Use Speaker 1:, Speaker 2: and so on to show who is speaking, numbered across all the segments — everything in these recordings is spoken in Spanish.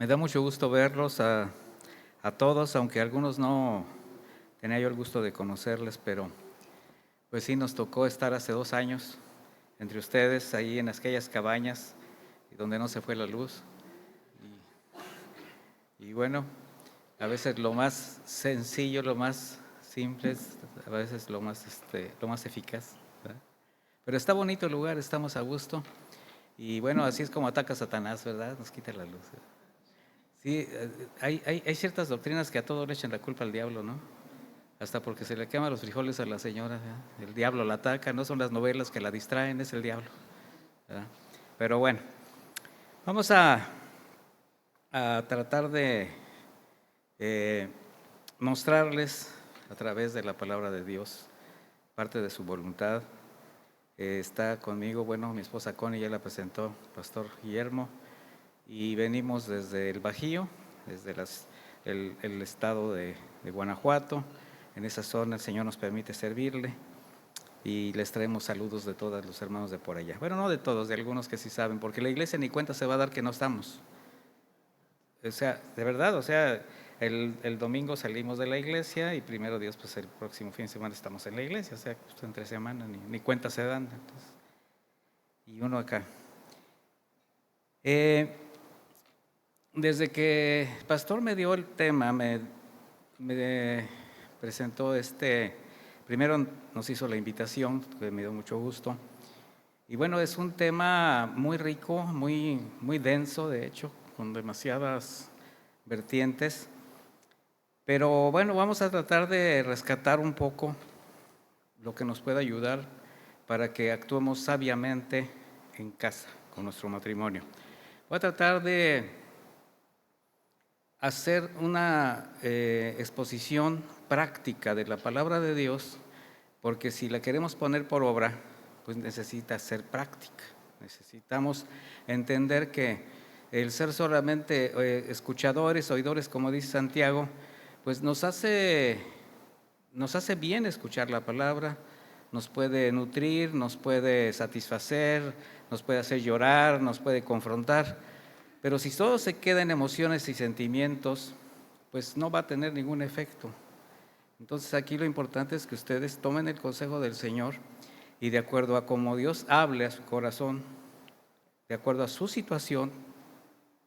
Speaker 1: Me da mucho gusto verlos a todos, aunque algunos no tenía yo el gusto de conocerles, pero pues sí nos tocó estar hace 2 años entre ustedes, ahí en aquellas cabañas donde no se fue la luz. Y bueno, a veces lo más sencillo, lo más simple, a veces lo más eficaz, ¿verdad? Pero está bonito el lugar, estamos a gusto. Y bueno, así es como ataca Satanás, ¿verdad? Nos quita la luz. Sí, hay ciertas doctrinas que a todo le echan la culpa al diablo, ¿no? Hasta porque se le queman los frijoles a la señora, ¿verdad? El diablo la ataca, no son las novelas que la distraen, es el diablo, ¿verdad? Pero bueno, vamos a tratar de mostrarles a través de la palabra de Dios parte de su voluntad. Está conmigo, bueno, mi esposa Connie ya la presentó, Pastor Guillermo, y venimos desde el Bajío, desde el estado de Guanajuato. En esa zona el Señor nos permite servirle y les traemos saludos de todos los hermanos de por allá. Bueno, no de todos, de algunos que sí saben, porque la iglesia ni cuenta se va a dar que no estamos. O sea, de verdad, o sea, el domingo salimos de la iglesia y primero Dios, pues el próximo fin de semana estamos en la iglesia, o sea, pues, entre semana ni cuenta se dan. Entonces, y uno acá. Desde que el pastor me dio el tema, me presentó primero nos hizo la invitación, que me dio mucho gusto. Y bueno, es un tema muy rico, muy denso, de hecho, con demasiadas vertientes. Pero bueno, vamos a tratar de rescatar un poco lo que nos pueda ayudar para que actuemos sabiamente en casa con nuestro matrimonio. Voy a tratar de hacer una exposición práctica de la palabra de Dios, porque si la queremos poner por obra, pues necesita ser práctica. Necesitamos entender que el ser solamente escuchadores, oidores, como dice Santiago, pues nos hace bien escuchar la palabra, nos puede nutrir, nos puede satisfacer, nos puede hacer llorar, nos puede confrontar. Pero si todo se queda en emociones y sentimientos, pues no va a tener ningún efecto. Entonces aquí lo importante es que ustedes tomen el consejo del Señor y de acuerdo a cómo Dios hable a su corazón, de acuerdo a su situación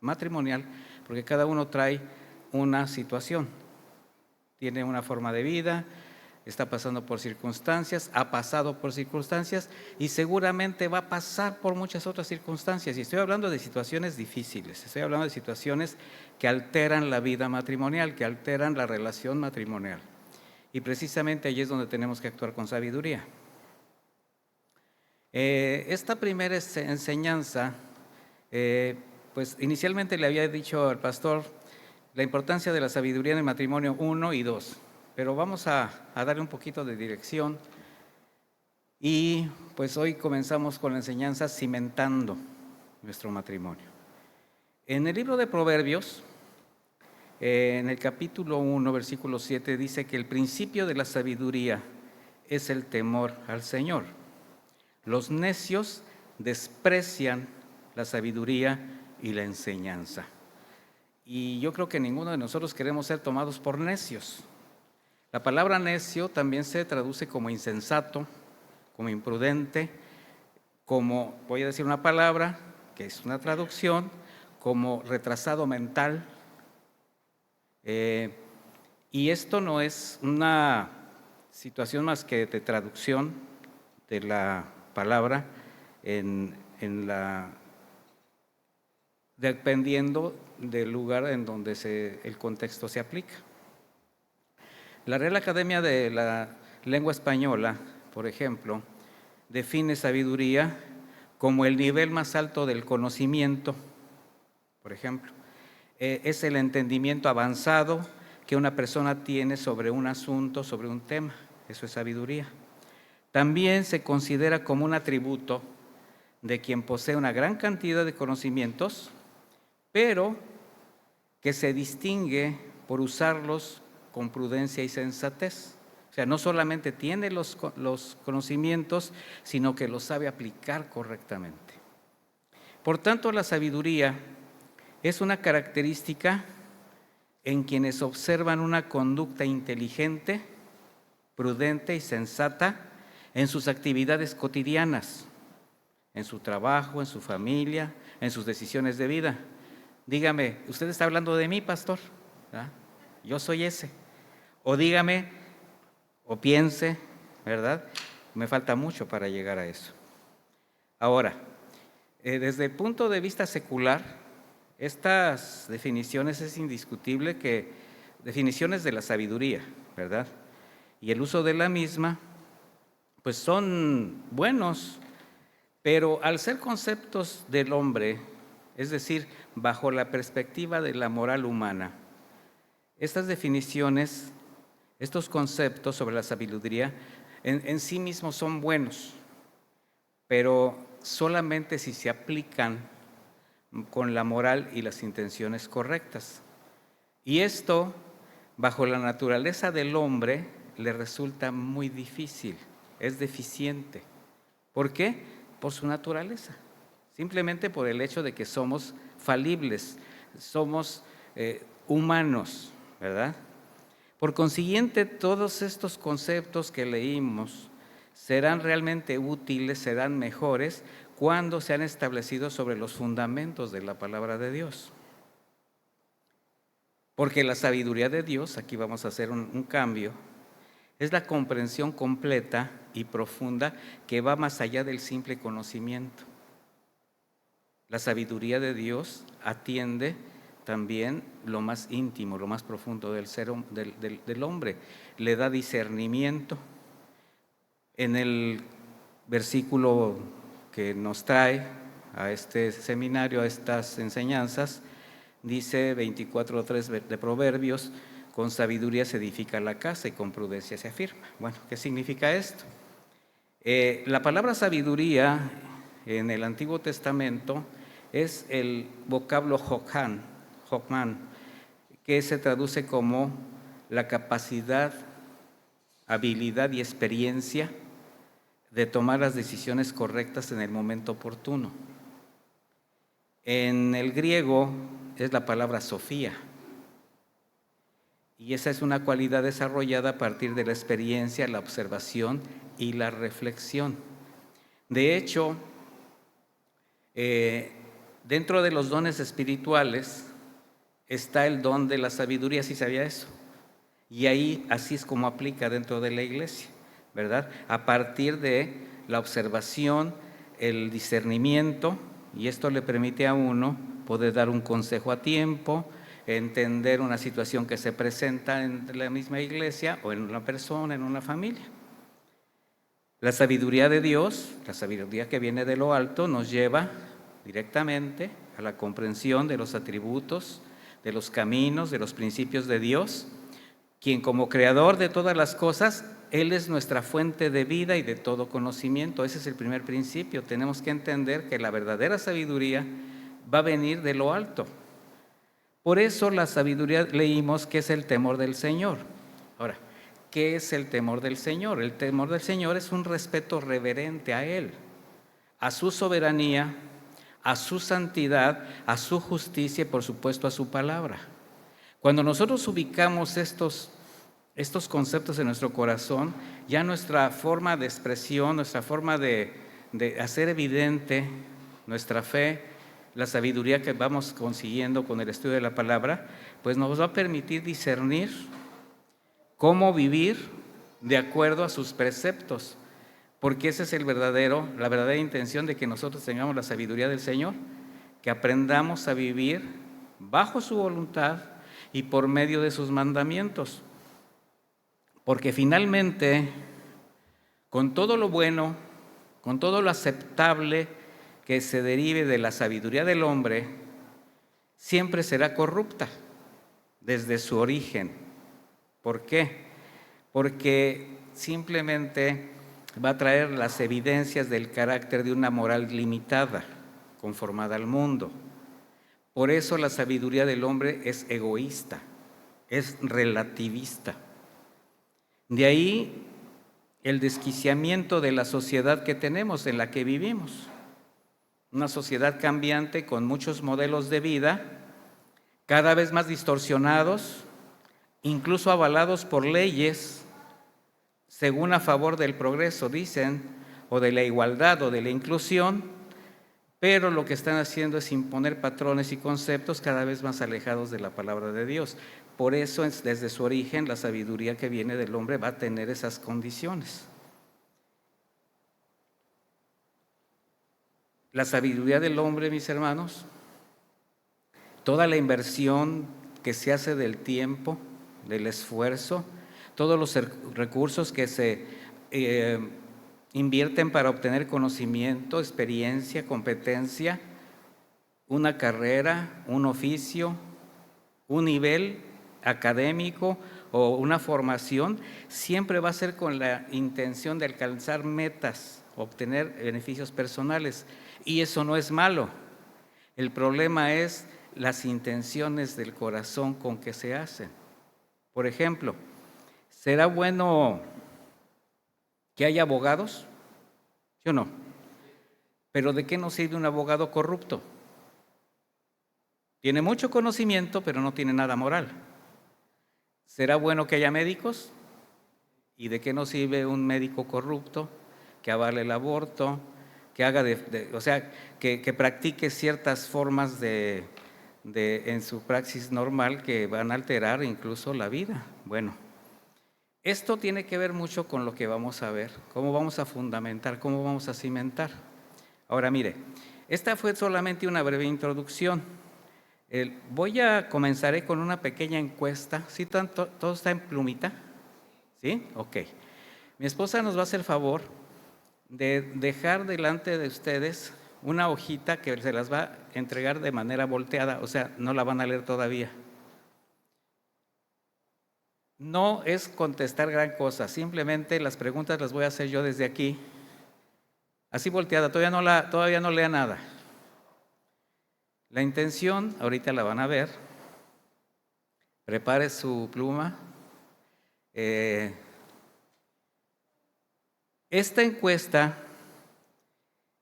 Speaker 1: matrimonial, porque cada uno trae una situación, tiene una forma de vida, está pasando por circunstancias, ha pasado por circunstancias y seguramente va a pasar por muchas otras circunstancias. Y estoy hablando de situaciones difíciles, estoy hablando de situaciones que alteran la vida matrimonial, que alteran la relación matrimonial. Y precisamente allí es donde tenemos que actuar con sabiduría. Esta primera enseñanza, pues inicialmente le había dicho al pastor la importancia de la sabiduría en el matrimonio 1 y 2, pero vamos a darle un poquito de dirección y pues hoy comenzamos con la enseñanza cimentando nuestro matrimonio. En el libro de Proverbios, en el capítulo 1, versículo 7, dice que el principio de la sabiduría es el temor al Señor. Los necios desprecian la sabiduría y la enseñanza. Y yo creo que ninguno de nosotros queremos ser tomados por necios. La palabra necio también se traduce como insensato, como imprudente, como, voy a decir una palabra que es una traducción, como retrasado mental. Y esto no es una situación más que de traducción de la palabra dependiendo del lugar en donde el contexto se aplica. La Real Academia de la Lengua Española, por ejemplo, define sabiduría como el nivel más alto del conocimiento, por ejemplo. Es el entendimiento avanzado que una persona tiene sobre un asunto, sobre un tema. Eso es sabiduría. También se considera como un atributo de quien posee una gran cantidad de conocimientos, pero que se distingue por usarlos con prudencia y sensatez. O sea, no solamente tiene los conocimientos, sino que los sabe aplicar correctamente. Por tanto, la sabiduría es una característica en quienes observan una conducta inteligente, prudente y sensata en sus actividades cotidianas, en su trabajo, en su familia, en sus decisiones de vida. Dígame, ¿usted está hablando de mí, pastor? ¿Verdad? Yo soy ese. O dígame, o piense, ¿verdad? Me falta mucho para llegar a eso. Ahora, desde el punto de vista secular, estas definiciones es indiscutible que definiciones de la sabiduría, ¿verdad? Y el uso de la misma, pues son buenos, pero al ser conceptos del hombre, es decir, bajo la perspectiva de la moral humana, estas definiciones, estos conceptos sobre la sabiduría, en sí mismos son buenos, pero solamente si se aplican con la moral y las intenciones correctas. Y esto, bajo la naturaleza del hombre, le resulta muy difícil, es deficiente. ¿Por qué? Por su naturaleza, simplemente por el hecho de que somos falibles, somos humanos, ¿verdad? Por consiguiente, todos estos conceptos que leímos serán realmente útiles, serán mejores cuando se han establecido sobre los fundamentos de la palabra de Dios. Porque la sabiduría de Dios, aquí vamos a hacer un cambio, es la comprensión completa y profunda que va más allá del simple conocimiento. La sabiduría de Dios atiende también lo más íntimo, lo más profundo del hombre. Le da discernimiento. En el versículo que nos trae a este seminario, a estas enseñanzas, dice 24:3 de Proverbios: con sabiduría se edifica la casa y con prudencia se afirma. Bueno, ¿qué significa esto? La palabra sabiduría en el Antiguo Testamento es el vocablo Hokman, que se traduce como la capacidad, habilidad y experiencia de tomar las decisiones correctas en el momento oportuno. En el griego es la palabra sofía, y esa es una cualidad desarrollada a partir de la experiencia, la observación y la reflexión. De hecho, dentro de los dones espirituales está el don de la sabiduría, ¿sí sabía eso? Y ahí así es como aplica dentro de la iglesia, ¿verdad? A partir de la observación, el discernimiento, y esto le permite a uno poder dar un consejo a tiempo, entender una situación que se presenta en la misma iglesia o en una persona, en una familia. La sabiduría de Dios, la sabiduría que viene de lo alto, nos lleva directamente a la comprensión de los atributos, de los caminos, de los principios de Dios, quien como creador de todas las cosas, Él es nuestra fuente de vida y de todo conocimiento. Ese es el primer principio. Tenemos que entender que la verdadera sabiduría va a venir de lo alto. Por eso la sabiduría leímos que es el temor del Señor. Ahora, ¿qué es el temor del Señor? El temor del Señor es un respeto reverente a Él, a su soberanía, a su santidad, a su justicia y por supuesto a su palabra. Cuando nosotros ubicamos estos conceptos en nuestro corazón, ya nuestra forma de expresión, nuestra forma de hacer evidente nuestra fe, la sabiduría que vamos consiguiendo con el estudio de la palabra, pues nos va a permitir discernir cómo vivir de acuerdo a sus preceptos, porque esa es la verdadera intención de que nosotros tengamos la sabiduría del Señor, que aprendamos a vivir bajo su voluntad y por medio de sus mandamientos. Porque finalmente, con todo lo bueno, con todo lo aceptable que se derive de la sabiduría del hombre, siempre será corrupta desde su origen. ¿Por qué? Porque simplemente va a traer las evidencias del carácter de una moral limitada, conformada al mundo. Por eso la sabiduría del hombre es egoísta, es relativista. De ahí el desquiciamiento de la sociedad que tenemos, en la que vivimos. Una sociedad cambiante con muchos modelos de vida cada vez más distorsionados, incluso avalados por leyes, según a favor del progreso, dicen, o de la igualdad o de la inclusión, pero lo que están haciendo es imponer patrones y conceptos cada vez más alejados de la palabra de Dios. Por eso, desde su origen, la sabiduría que viene del hombre va a tener esas condiciones. La sabiduría del hombre, mis hermanos, toda la inversión que se hace del tiempo, del esfuerzo, todos los recursos que se invierten para obtener conocimiento, experiencia, competencia, una carrera, un oficio, un nivel académico o una formación, siempre va a ser con la intención de alcanzar metas, obtener beneficios personales. Y eso no es malo. El problema es las intenciones del corazón con que se hacen. Por ejemplo, ¿será bueno que haya abogados? ¿Sí o no? Pero ¿de qué nos sirve un abogado corrupto? Tiene mucho conocimiento, pero no tiene nada moral. ¿Será bueno que haya médicos? ¿Y de qué nos sirve un médico corrupto que avale el aborto, que haga que practique ciertas formas en su praxis normal que van a alterar incluso la vida? Bueno, esto tiene que ver mucho con lo que vamos a ver, cómo vamos a fundamentar, cómo vamos a cimentar. Ahora mire, esta fue solamente una breve introducción. Comenzaré con una pequeña encuesta. ¿Sí, todo está en plumita? ¿Sí? Ok. Mi esposa nos va a hacer el favor de dejar delante de ustedes una hojita que se las va a entregar de manera volteada, o sea, no la van a leer todavía. No es contestar gran cosa, simplemente las preguntas las voy a hacer yo desde aquí, así volteada, todavía no lea nada. La intención, ahorita la van a ver, prepare su pluma. Esta encuesta,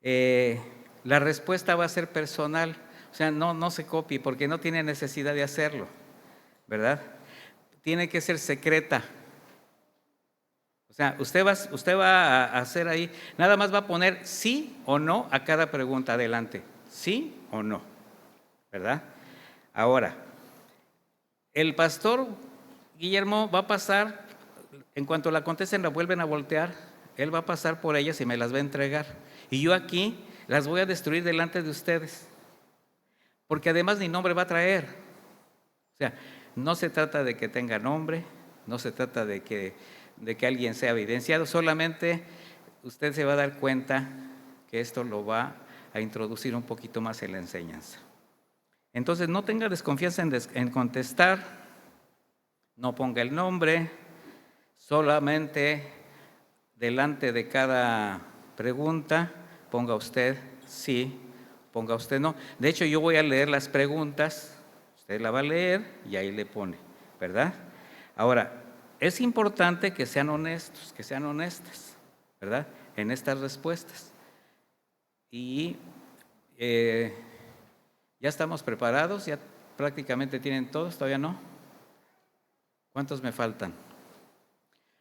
Speaker 1: la respuesta va a ser personal, o sea, no se copie porque no tiene necesidad de hacerlo, ¿verdad? Tiene que ser secreta. O sea, usted va a hacer ahí, nada más va a poner sí o no a cada pregunta adelante, sí o no, ¿verdad? Ahora, el pastor Guillermo va a pasar, en cuanto la contesten la vuelven a voltear, él va a pasar por ellas y me las va a entregar. Y yo aquí las voy a destruir delante de ustedes, porque además ni nombre va a traer. O sea, no se trata de que tenga nombre, no se trata de que alguien sea evidenciado, solamente usted se va a dar cuenta que esto lo va a introducir un poquito más en la enseñanza. Entonces, no tenga desconfianza en contestar, no ponga el nombre, solamente delante de cada pregunta ponga usted sí, ponga usted no. De hecho, yo voy a leer las preguntas, usted la va a leer y ahí le pone, ¿verdad? Ahora, es importante que sean honestos, que sean honestas, ¿verdad? En estas respuestas. Y ya estamos preparados, ya prácticamente tienen todos, ¿todavía no? ¿Cuántos me faltan?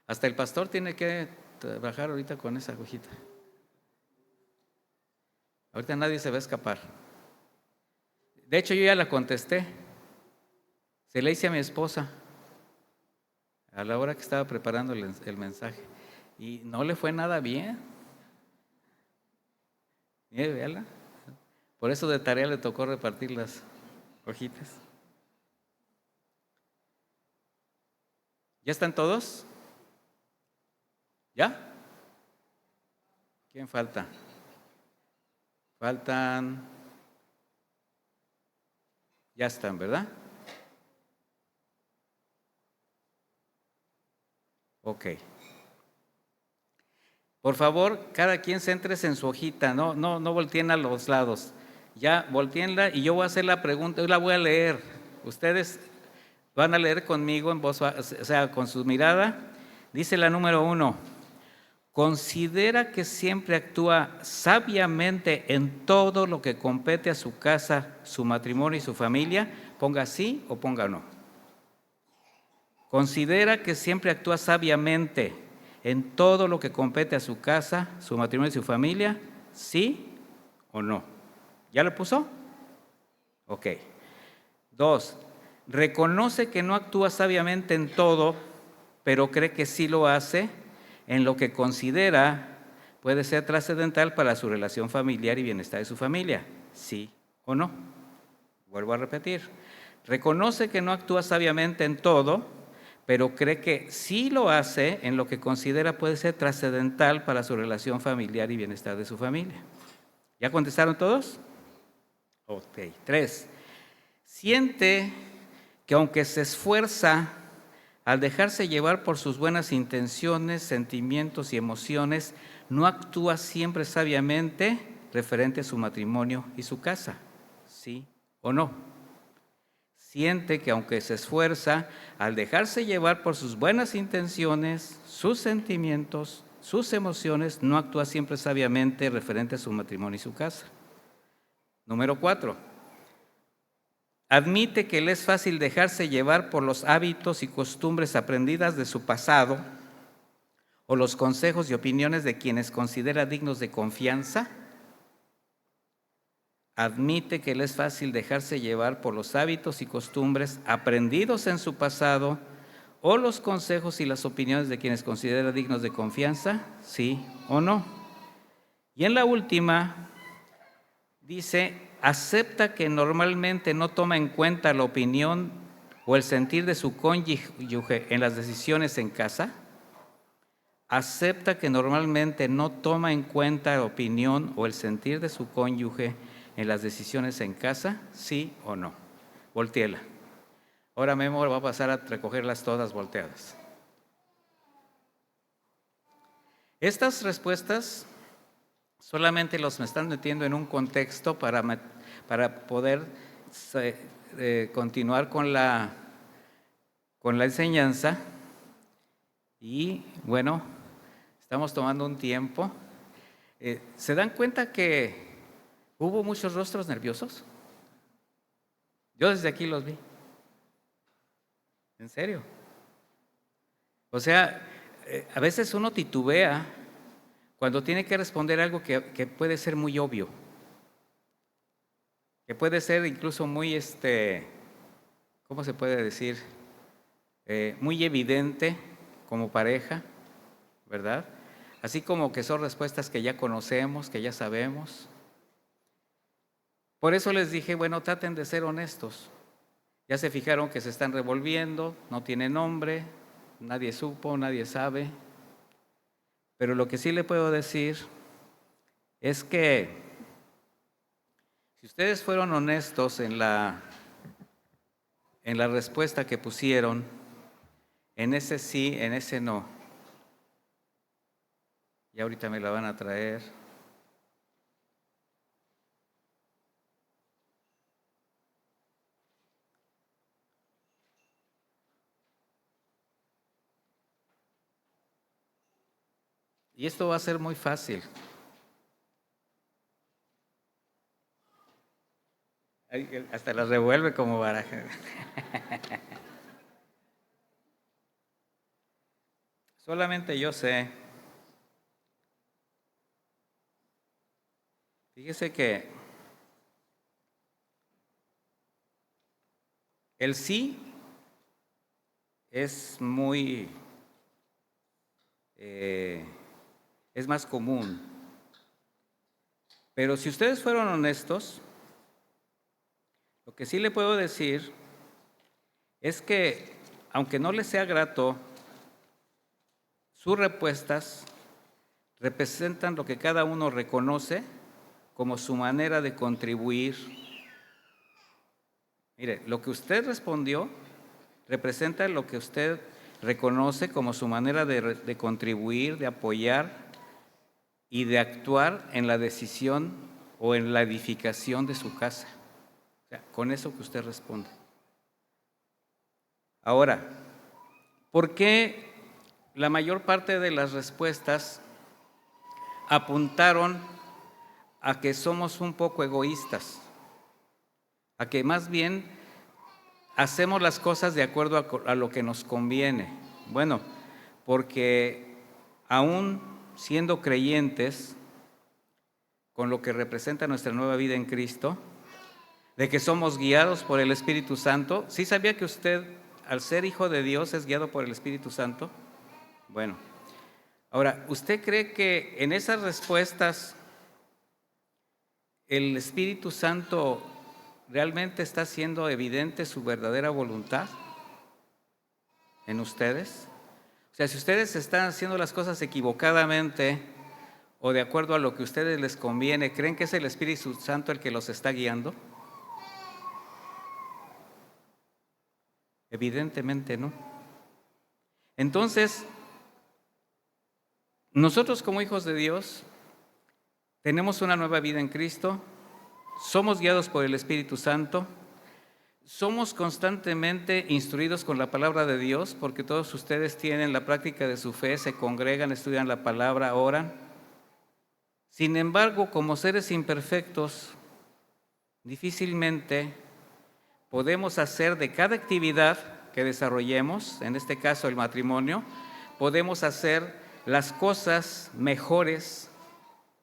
Speaker 1: Hasta el pastor tiene que trabajar ahorita con esa hojita. Ahorita nadie se va a escapar. De hecho, yo ya la contesté. Se la hice a mi esposa a la hora que estaba preparando el mensaje. Y no le fue nada bien. Mire, véala. Por eso de tarea le tocó repartir las hojitas. ¿Ya están todos? ¿Ya? ¿Quién falta? Faltan. Ya están, ¿verdad? Ok. Por favor, cada quien céntrese en su hojita, no volteen a los lados. Ya, volteenla y yo voy a hacer la pregunta, yo la voy a leer. Ustedes van a leer conmigo en voz, o sea, con su mirada. Dice la número 1. ¿Considera que siempre actúa sabiamente en todo lo que compete a su casa, su matrimonio y su familia? ponga sí o ponga no. Considera que siempre actúa sabiamente en todo lo que compete a su casa, su matrimonio y su familia, sí o no. ¿Ya lo puso? Ok. 2. Reconoce que no actúa sabiamente en todo, pero cree que sí lo hace en lo que considera puede ser trascendental para su relación familiar y bienestar de su familia, sí o no. Vuelvo a repetir. Reconoce que no actúa sabiamente en todo, pero cree que sí lo hace en lo que considera puede ser trascendental para su relación familiar y bienestar de su familia. ¿Ya contestaron todos? Ok. 3. Siente que aunque se esfuerza al dejarse llevar por sus buenas intenciones, sentimientos y emociones, no actúa siempre sabiamente referente a su matrimonio y su casa, ¿sí o no? Siente que aunque se esfuerza al dejarse llevar por sus buenas intenciones, sus sentimientos, sus emociones, no actúa siempre sabiamente referente a su matrimonio y su casa. Número 4. Admite que le es fácil dejarse llevar por los hábitos y costumbres aprendidas de su pasado o los consejos y opiniones de quienes considera dignos de confianza. Admite que le es fácil dejarse llevar por los hábitos y costumbres aprendidos en su pasado o los consejos y las opiniones de quienes considera dignos de confianza, sí o no. Y en la última, dice, acepta que normalmente no toma en cuenta la opinión o el sentir de su cónyuge en las decisiones en casa. Acepta que normalmente no toma en cuenta la opinión o el sentir de su cónyuge en las decisiones en casa, sí o no. Voltéela. Ahora Memo va a pasar a recogerlas todas volteadas. Estas respuestas solamente los me están metiendo en un contexto para poder continuar con la enseñanza. Y bueno, estamos tomando un tiempo. ¿Se dan cuenta que hubo muchos rostros nerviosos? Yo desde aquí los vi. ¿En serio? O sea, a veces uno titubea cuando tiene que responder algo que puede ser muy obvio, que puede ser incluso muy, ¿cómo se puede decir? Muy evidente como pareja, ¿verdad? Así como que son respuestas que ya conocemos, que ya sabemos. Por eso les dije, bueno, traten de ser honestos. Ya se fijaron que se están revolviendo, no tiene nombre, nadie supo, nadie sabe. Pero lo que sí le puedo decir es que si ustedes fueron honestos en la respuesta que pusieron, en ese sí, en ese no, y ahorita me la van a traer. Y esto va a ser muy fácil. Hasta la revuelve como baraja. Solamente yo sé. Fíjese que el sí es muy, es más común. Pero si ustedes fueron honestos, lo que sí le puedo decir es que, aunque no les sea grato, sus respuestas representan lo que cada uno reconoce como su manera de contribuir. Mire, lo que usted respondió representa lo que usted reconoce como su manera de contribuir, de apoyar y de actuar en la decisión o en la edificación de su casa. O sea, con eso que usted responde. Ahora, ¿por qué la mayor parte de las respuestas apuntaron a que somos un poco egoístas? A que más bien hacemos las cosas de acuerdo a lo que nos conviene. Bueno, porque aún siendo creyentes, con lo que representa nuestra nueva vida en Cristo, de que somos guiados por el Espíritu Santo. ¿Sí sabía que usted, al ser hijo de Dios, es guiado por el Espíritu Santo? Bueno, ahora, ¿usted cree que en esas respuestas el Espíritu Santo realmente está haciendo evidente su verdadera voluntad en ustedes? O sea, si ustedes están haciendo las cosas equivocadamente o de acuerdo a lo que a ustedes les conviene, ¿creen que es el Espíritu Santo el que los está guiando? Evidentemente no. Entonces, nosotros como hijos de Dios tenemos una nueva vida en Cristo, somos guiados por el Espíritu Santo, somos constantemente instruidos con la palabra de Dios, porque todos ustedes tienen la práctica de su fe, se congregan, estudian la palabra, oran. Sin embargo, como seres imperfectos, difícilmente podemos hacer de cada actividad que desarrollemos, en este caso el matrimonio, podemos hacer las cosas mejores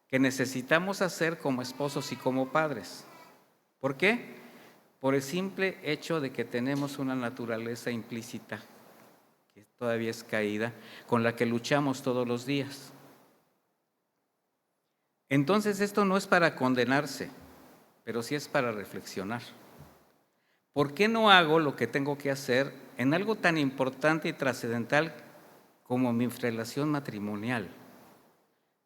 Speaker 1: que necesitamos hacer como esposos y como padres. ¿Por qué? Por el simple hecho de que tenemos una naturaleza implícita, que todavía es caída, con la que luchamos todos los días. Entonces esto no es para condenarse, pero sí es para reflexionar. ¿Por qué no hago lo que tengo que hacer en algo tan importante y trascendental como mi relación matrimonial?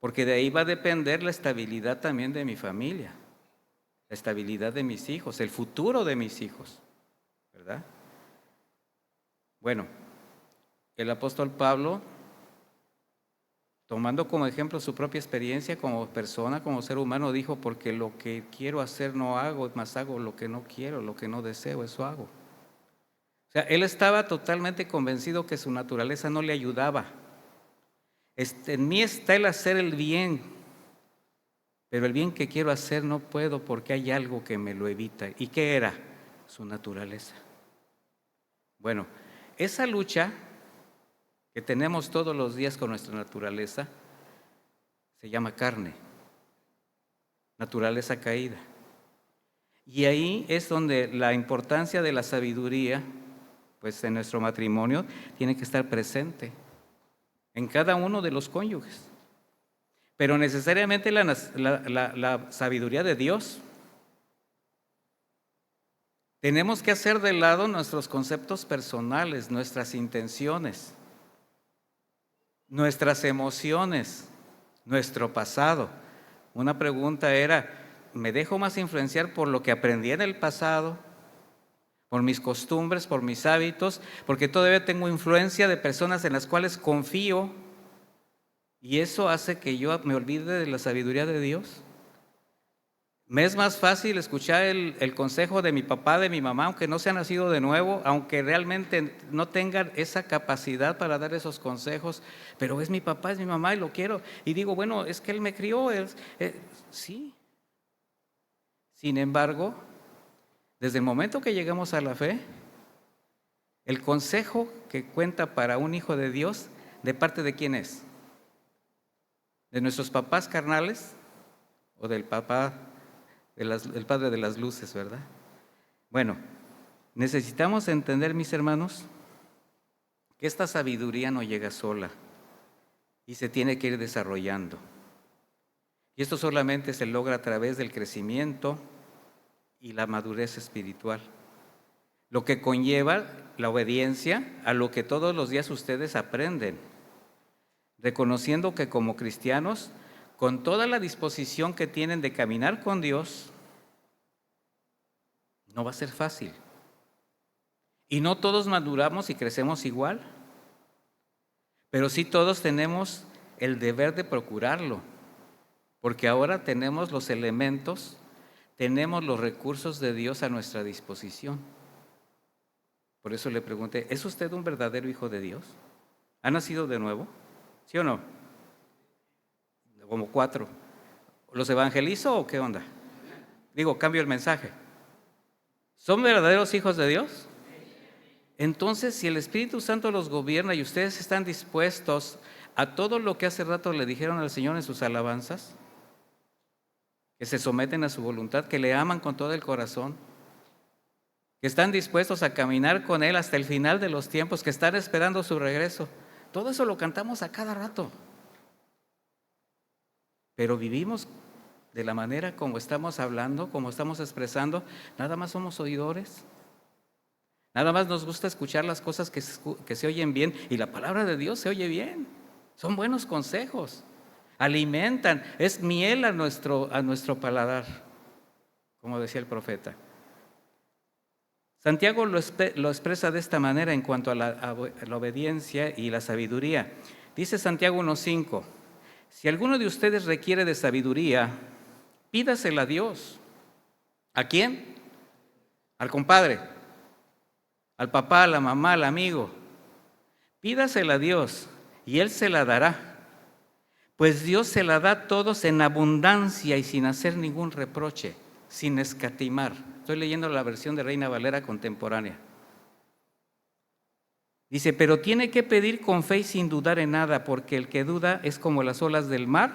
Speaker 1: Porque de ahí va a depender la estabilidad también de mi familia, la estabilidad de mis hijos, el futuro de mis hijos, ¿verdad? Bueno, el apóstol Pablo, tomando como ejemplo su propia experiencia como persona, como ser humano, dijo, porque lo que quiero hacer no hago, más hago lo que no quiero, lo que no deseo, eso hago. O sea, él estaba totalmente convencido que su naturaleza no le ayudaba. En mí está el hacer el bien, pero el bien que quiero hacer no puedo porque hay algo que me lo evita. ¿Y qué era? Su naturaleza. Bueno, esa lucha que tenemos todos los días con nuestra naturaleza se llama carne, naturaleza caída. Y ahí es donde la importancia de la sabiduría, pues en nuestro matrimonio, tiene que estar presente en cada uno de los cónyuges. Pero necesariamente la sabiduría de Dios. Tenemos que hacer de lado nuestros conceptos personales, nuestras intenciones, nuestras emociones, nuestro pasado. Una pregunta era, ¿me dejo más influenciar por lo que aprendí en el pasado, por mis costumbres, por mis hábitos? Porque todavía tengo influencia de personas en las cuales confío y eso hace que yo me olvide de la sabiduría de Dios. Me es más fácil escuchar el consejo de mi papá, de mi mamá, aunque no se ha nacido de nuevo, aunque realmente no tengan esa capacidad para dar esos consejos, pero es mi papá, es mi mamá y lo quiero. Y digo, bueno, es que él me crió, sí. Sin embargo, desde el momento que llegamos a la fe, el consejo que cuenta para un hijo de Dios, ¿de parte de quién es? ¿De nuestros papás carnales o del papá? El Padre de las luces, ¿verdad? Bueno, necesitamos entender, mis hermanos, que esta sabiduría no llega sola y se tiene que ir desarrollando. Y esto solamente se logra a través del crecimiento y la madurez espiritual, lo que conlleva la obediencia a lo que todos los días ustedes aprenden, reconociendo que como cristianos, con toda la disposición que tienen de caminar con Dios, no va a ser fácil. Y no todos maduramos y crecemos igual, pero sí todos tenemos el deber de procurarlo, porque ahora tenemos los elementos, tenemos los recursos de Dios a nuestra disposición. Por eso le pregunté, ¿es usted un verdadero hijo de Dios? ¿Ha nacido de nuevo? ¿Sí o no? Como 4. ¿Los evangelizo o qué onda? Digo, cambio el mensaje. ¿Son verdaderos hijos de Dios? Entonces, si el Espíritu Santo los gobierna y ustedes están dispuestos a todo lo que hace rato le dijeron al Señor en sus alabanzas, que se someten a su voluntad, que le aman con todo el corazón, que están dispuestos a caminar con Él hasta el final de los tiempos, que están esperando su regreso. Todo eso lo cantamos a cada rato. Pero vivimos de la manera como estamos hablando, como estamos expresando, nada más somos oidores. Nada más nos gusta escuchar las cosas que se oyen bien, y la palabra de Dios se oye bien. Son buenos consejos, alimentan, es miel a nuestro paladar, como decía el profeta. Santiago lo expresa de esta manera en cuanto a la obediencia y la sabiduría. Dice Santiago 1:5, si alguno de ustedes requiere de sabiduría, pídasela a Dios. ¿A quién? Al compadre, al papá, a la mamá, al amigo. Pídasela a Dios y Él se la dará. Pues Dios se la da a todos en abundancia y sin hacer ningún reproche, sin escatimar. Estoy leyendo la versión de Reina Valera contemporánea. Dice, pero tiene que pedir con fe y sin dudar en nada, porque el que duda es como las olas del mar,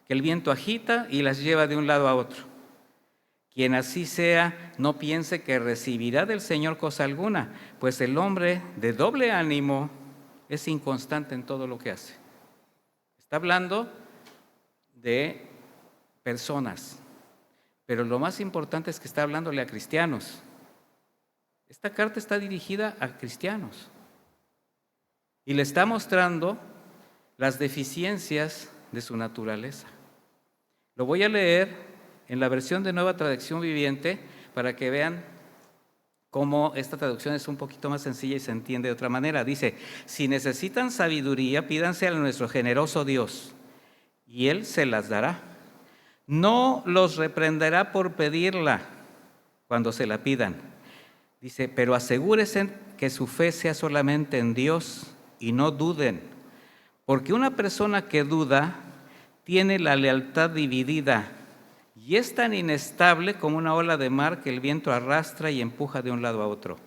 Speaker 1: que el viento agita y las lleva de un lado a otro. Quien así sea, no piense que recibirá del Señor cosa alguna, pues el hombre de doble ánimo es inconstante en todo lo que hace. Está hablando de personas, pero lo más importante es que está hablándole a cristianos. Esta carta está dirigida a cristianos y le está mostrando las deficiencias de su naturaleza. Lo voy a leer en la versión de Nueva Traducción Viviente para que vean cómo esta traducción es un poquito más sencilla y se entiende de otra manera. Dice, si necesitan sabiduría, pídanse a nuestro generoso Dios y Él se las dará. No los reprenderá por pedirla cuando se la pidan. Dice, pero asegúrense que su fe sea solamente en Dios y no duden, porque una persona que duda tiene la lealtad dividida y es tan inestable como una ola de mar que el viento arrastra y empuja de un lado a otro.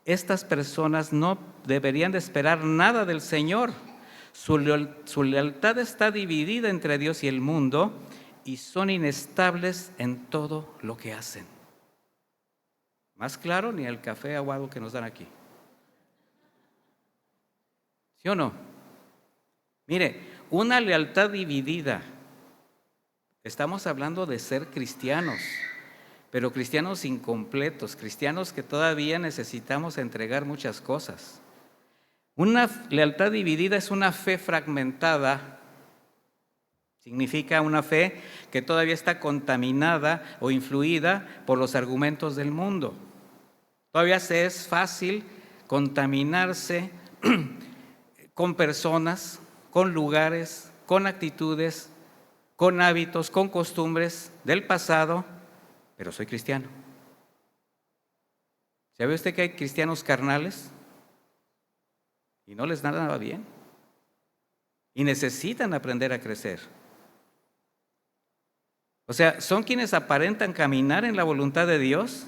Speaker 1: Estas personas no deberían de esperar nada del Señor. Su lealtad está dividida entre Dios y el mundo y son inestables en todo lo que hacen. Más claro ni el café aguado que nos dan aquí. ¿Sí o no? Mire, una lealtad dividida. Estamos hablando de ser cristianos, pero cristianos incompletos, cristianos que todavía necesitamos entregar muchas cosas. Una lealtad dividida es una fe fragmentada. Significa una fe que todavía está contaminada o influida por los argumentos del mundo. Todavía se es fácil contaminarse con personas, con lugares, con actitudes, con hábitos, con costumbres del pasado, pero soy cristiano. ¿Sabe usted que hay cristianos carnales? Y no les da nada bien. Y necesitan aprender a crecer. O sea, son quienes aparentan caminar en la voluntad de Dios,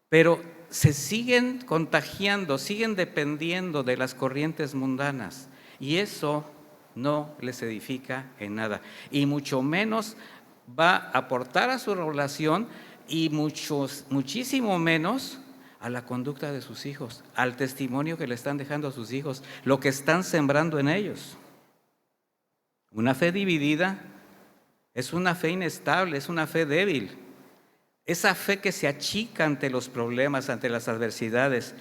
Speaker 1: pero se siguen contagiando, siguen dependiendo de las corrientes mundanas. Y eso no les edifica en nada. Y mucho menos va a aportar a su relación y muchísimo menos a la conducta de sus hijos, al testimonio que le están dejando a sus hijos, lo que están sembrando en ellos. Una fe dividida es una fe inestable, es una fe débil. Esa fe que se achica ante los problemas, ante las adversidades,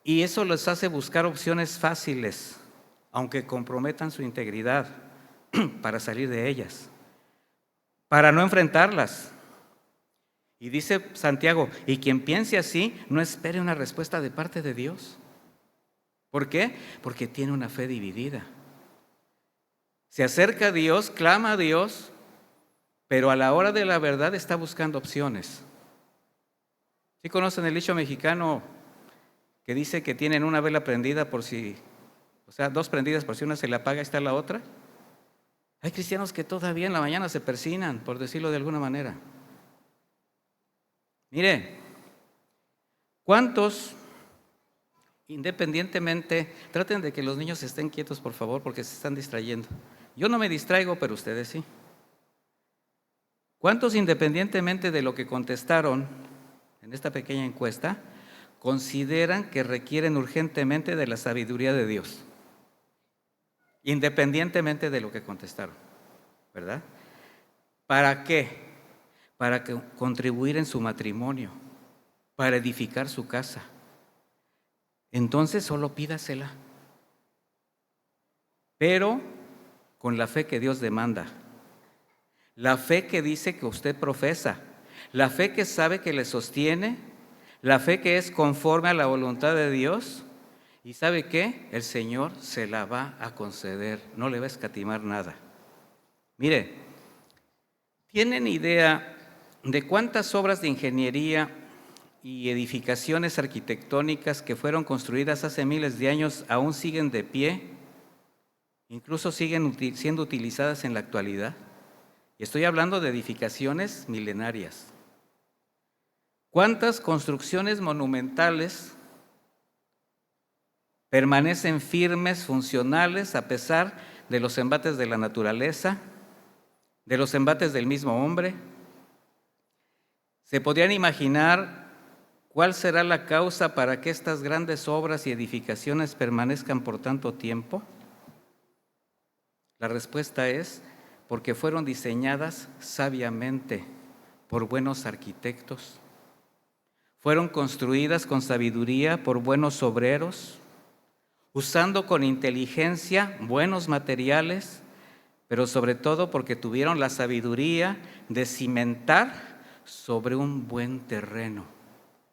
Speaker 1: y eso les hace buscar opciones fáciles, aunque comprometan su integridad para salir de ellas, para no enfrentarlas. Y dice Santiago, y quien piense así, no espere una respuesta de parte de Dios. ¿Por qué? Porque tiene una fe dividida. Se acerca a Dios, clama a Dios, pero a la hora de la verdad está buscando opciones. ¿Sí conocen el dicho mexicano que dice que tienen una vela prendida por si, o sea, dos prendidas por si una se le apaga y está la otra? Hay cristianos que todavía en la mañana se persignan, por decirlo de alguna manera. Mire, ¿cuántos independientemente, traten de que los niños estén quietos, por favor, porque se están distrayendo. Yo no me distraigo, pero ustedes sí. ¿Cuántos, independientemente de lo que contestaron en esta pequeña encuesta, consideran que requieren urgentemente de la sabiduría de Dios? Independientemente de lo que contestaron, ¿verdad? ¿Para qué? Para contribuir en su matrimonio, para edificar su casa. Entonces solo pídasela, pero con la fe que Dios demanda, la fe que dice que usted profesa, la fe que sabe que le sostiene, la fe que es conforme a la voluntad de Dios. ¿Y sabe qué? El Señor se la va a conceder, no le va a escatimar nada. Mire, ¿tienen idea de cuántas obras de ingeniería y edificaciones arquitectónicas que fueron construidas hace miles de años aún siguen de pie? Incluso siguen siendo utilizadas en la actualidad. Y estoy hablando de edificaciones milenarias. ¿Cuántas construcciones monumentales permanecen firmes, funcionales, a pesar de los embates de la naturaleza, de los embates del mismo hombre? ¿Se podrían imaginar cuál será la causa para que estas grandes obras y edificaciones permanezcan por tanto tiempo? La respuesta es porque fueron diseñadas sabiamente por buenos arquitectos, fueron construidas con sabiduría por buenos obreros, usando con inteligencia buenos materiales, pero sobre todo porque tuvieron la sabiduría de cimentar sobre un buen terreno,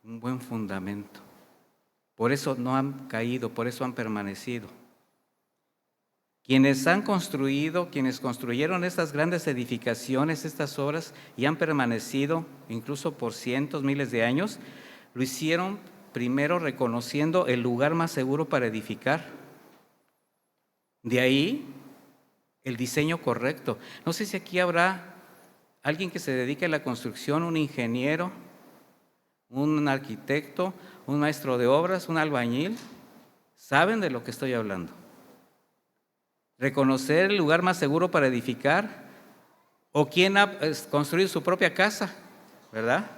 Speaker 1: un buen fundamento. Por eso no han caído, por eso han permanecido. Quienes construyeron estas grandes edificaciones, estas obras, y han permanecido incluso por cientos, miles de años, lo hicieron primero reconociendo el lugar más seguro para edificar. De ahí el diseño correcto. No sé si aquí habrá alguien que se dedique a la construcción, un ingeniero, un arquitecto, un maestro de obras, un albañil. ¿Saben de lo que estoy hablando? Reconocer el lugar más seguro para edificar, o quién ha construido su propia casa, ¿verdad?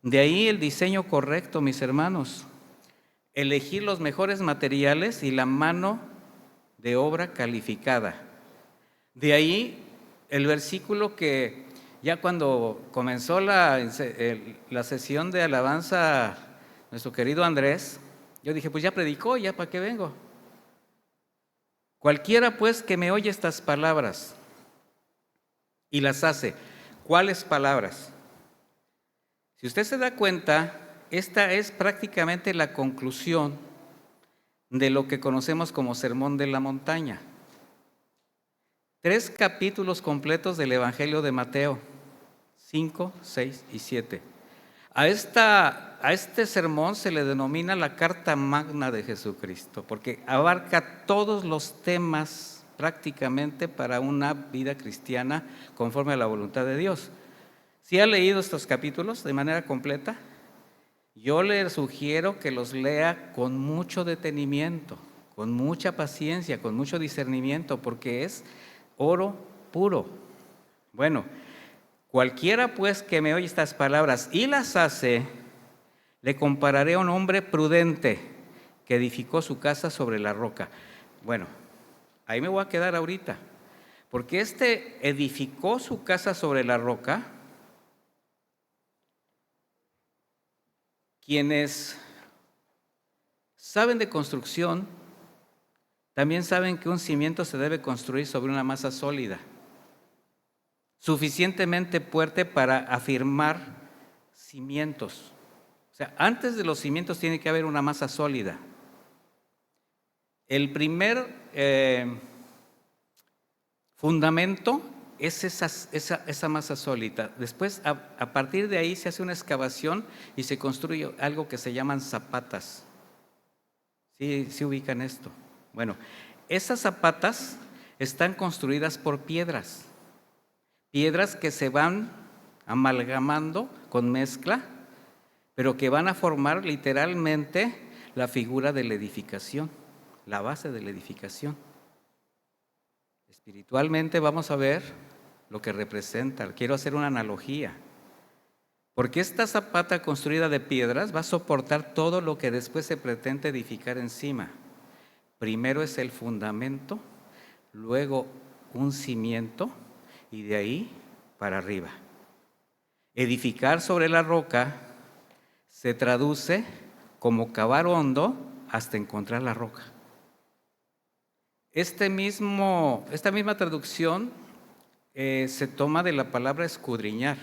Speaker 1: De ahí el diseño correcto, mis hermanos. Elegir los mejores materiales y la mano de obra calificada. De ahí el versículo que ya cuando comenzó la sesión de alabanza, nuestro querido Andrés, yo dije, pues ya predicó, ya para qué vengo. Cualquiera pues que me oye estas palabras y las hace. ¿Cuáles palabras? Si usted se da cuenta, esta es prácticamente la conclusión de lo que conocemos como Sermón de la Montaña. 3 capítulos completos del Evangelio de Mateo, 5, 6 y 7. A este sermón se le denomina la carta magna de Jesucristo, porque abarca todos los temas prácticamente para una vida cristiana conforme a la voluntad de Dios. Si ha leído estos capítulos de manera completa, yo le sugiero que los lea con mucho detenimiento, con mucha paciencia, con mucho discernimiento, porque es oro puro. Bueno, cualquiera pues que me oye estas palabras y las hace, le compararé a un hombre prudente que edificó su casa sobre la roca. Bueno, ahí me voy a quedar ahorita, porque edificó su casa sobre la roca. Quienes saben de construcción también saben que un cimiento se debe construir sobre una masa sólida, suficientemente fuerte para afirmar cimientos. O sea, antes de los cimientos tiene que haber una masa sólida. El primer fundamento es esa masa sólida. Después, a partir de ahí se hace una excavación y se construye algo que se llaman zapatas. ¿Sí ubican esto? Bueno, esas zapatas están construidas por piedras que se van amalgamando con mezcla, pero que van a formar literalmente la figura de la edificación, la base de la edificación. Espiritualmente vamos a ver lo que representa. Quiero hacer una analogía. Porque esta zapata construida de piedras va a soportar todo lo que después se pretende edificar encima. Primero es el fundamento, luego un cimiento y de ahí para arriba. Edificar sobre la roca se traduce como cavar hondo hasta encontrar la roca. Esta misma traducción se toma de la palabra escudriñar.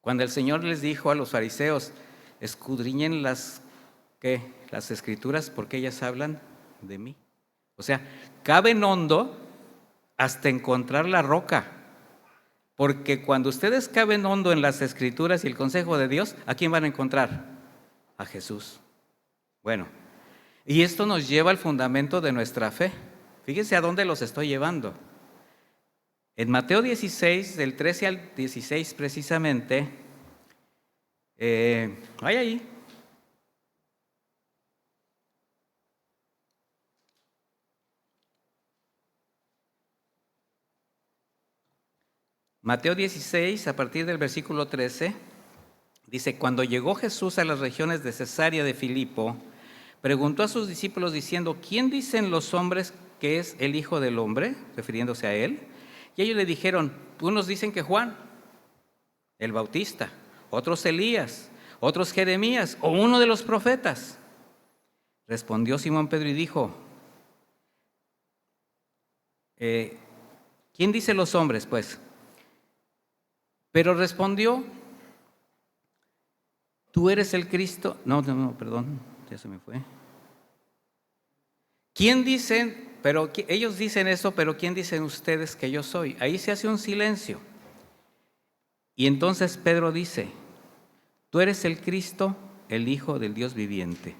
Speaker 1: Cuando el Señor les dijo a los fariseos, escudriñen las Escrituras porque ellas hablan de mí. O sea, caben hondo hasta encontrar la roca. Porque cuando ustedes caben hondo en las Escrituras y el consejo de Dios, ¿a quién van a encontrar? A Jesús. Bueno, y esto nos lleva al fundamento de nuestra fe. Fíjense a dónde los estoy llevando. En Mateo 16, del 13 al 16 precisamente, hay ahí. Mateo 16, a partir del versículo 13, dice, cuando llegó Jesús a las regiones de Cesarea de Filipo, preguntó a sus discípulos diciendo, ¿quién dicen los hombres que es el Hijo del Hombre? Refiriéndose a él. Y ellos le dijeron, unos dicen que Juan, el Bautista, otros Elías, otros Jeremías o uno de los profetas. Respondió Simón Pedro y dijo, ¿quién dice los hombres, pues? Pero respondió, tú eres el Cristo. No, perdón, ya se me fue. ¿Quién dicen? Pero ellos dicen eso, pero ¿quién dicen ustedes que yo soy? Ahí se hace un silencio. Y entonces Pedro dice, tú eres el Cristo, el Hijo del Dios viviente.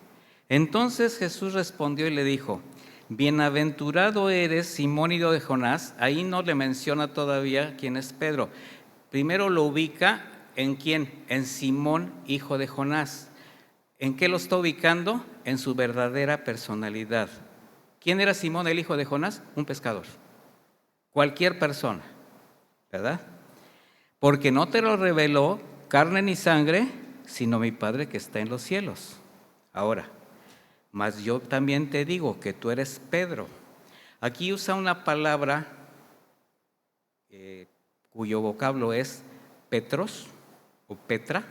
Speaker 1: Entonces Jesús respondió y le dijo, bienaventurado eres, Simón, hijo de Jonás. Ahí no le menciona todavía quién es Pedro. Primero lo ubica en quién, en Simón, hijo de Jonás. ¿En qué lo está ubicando? En su verdadera personalidad. ¿Quién era Simón, el hijo de Jonás? Un pescador. Cualquier persona, ¿verdad? Porque no te lo reveló carne ni sangre, sino mi Padre que está en los cielos. Ahora, mas yo también te digo que tú eres Pedro. Aquí usa una palabra cuyo vocablo es Petros o Petra,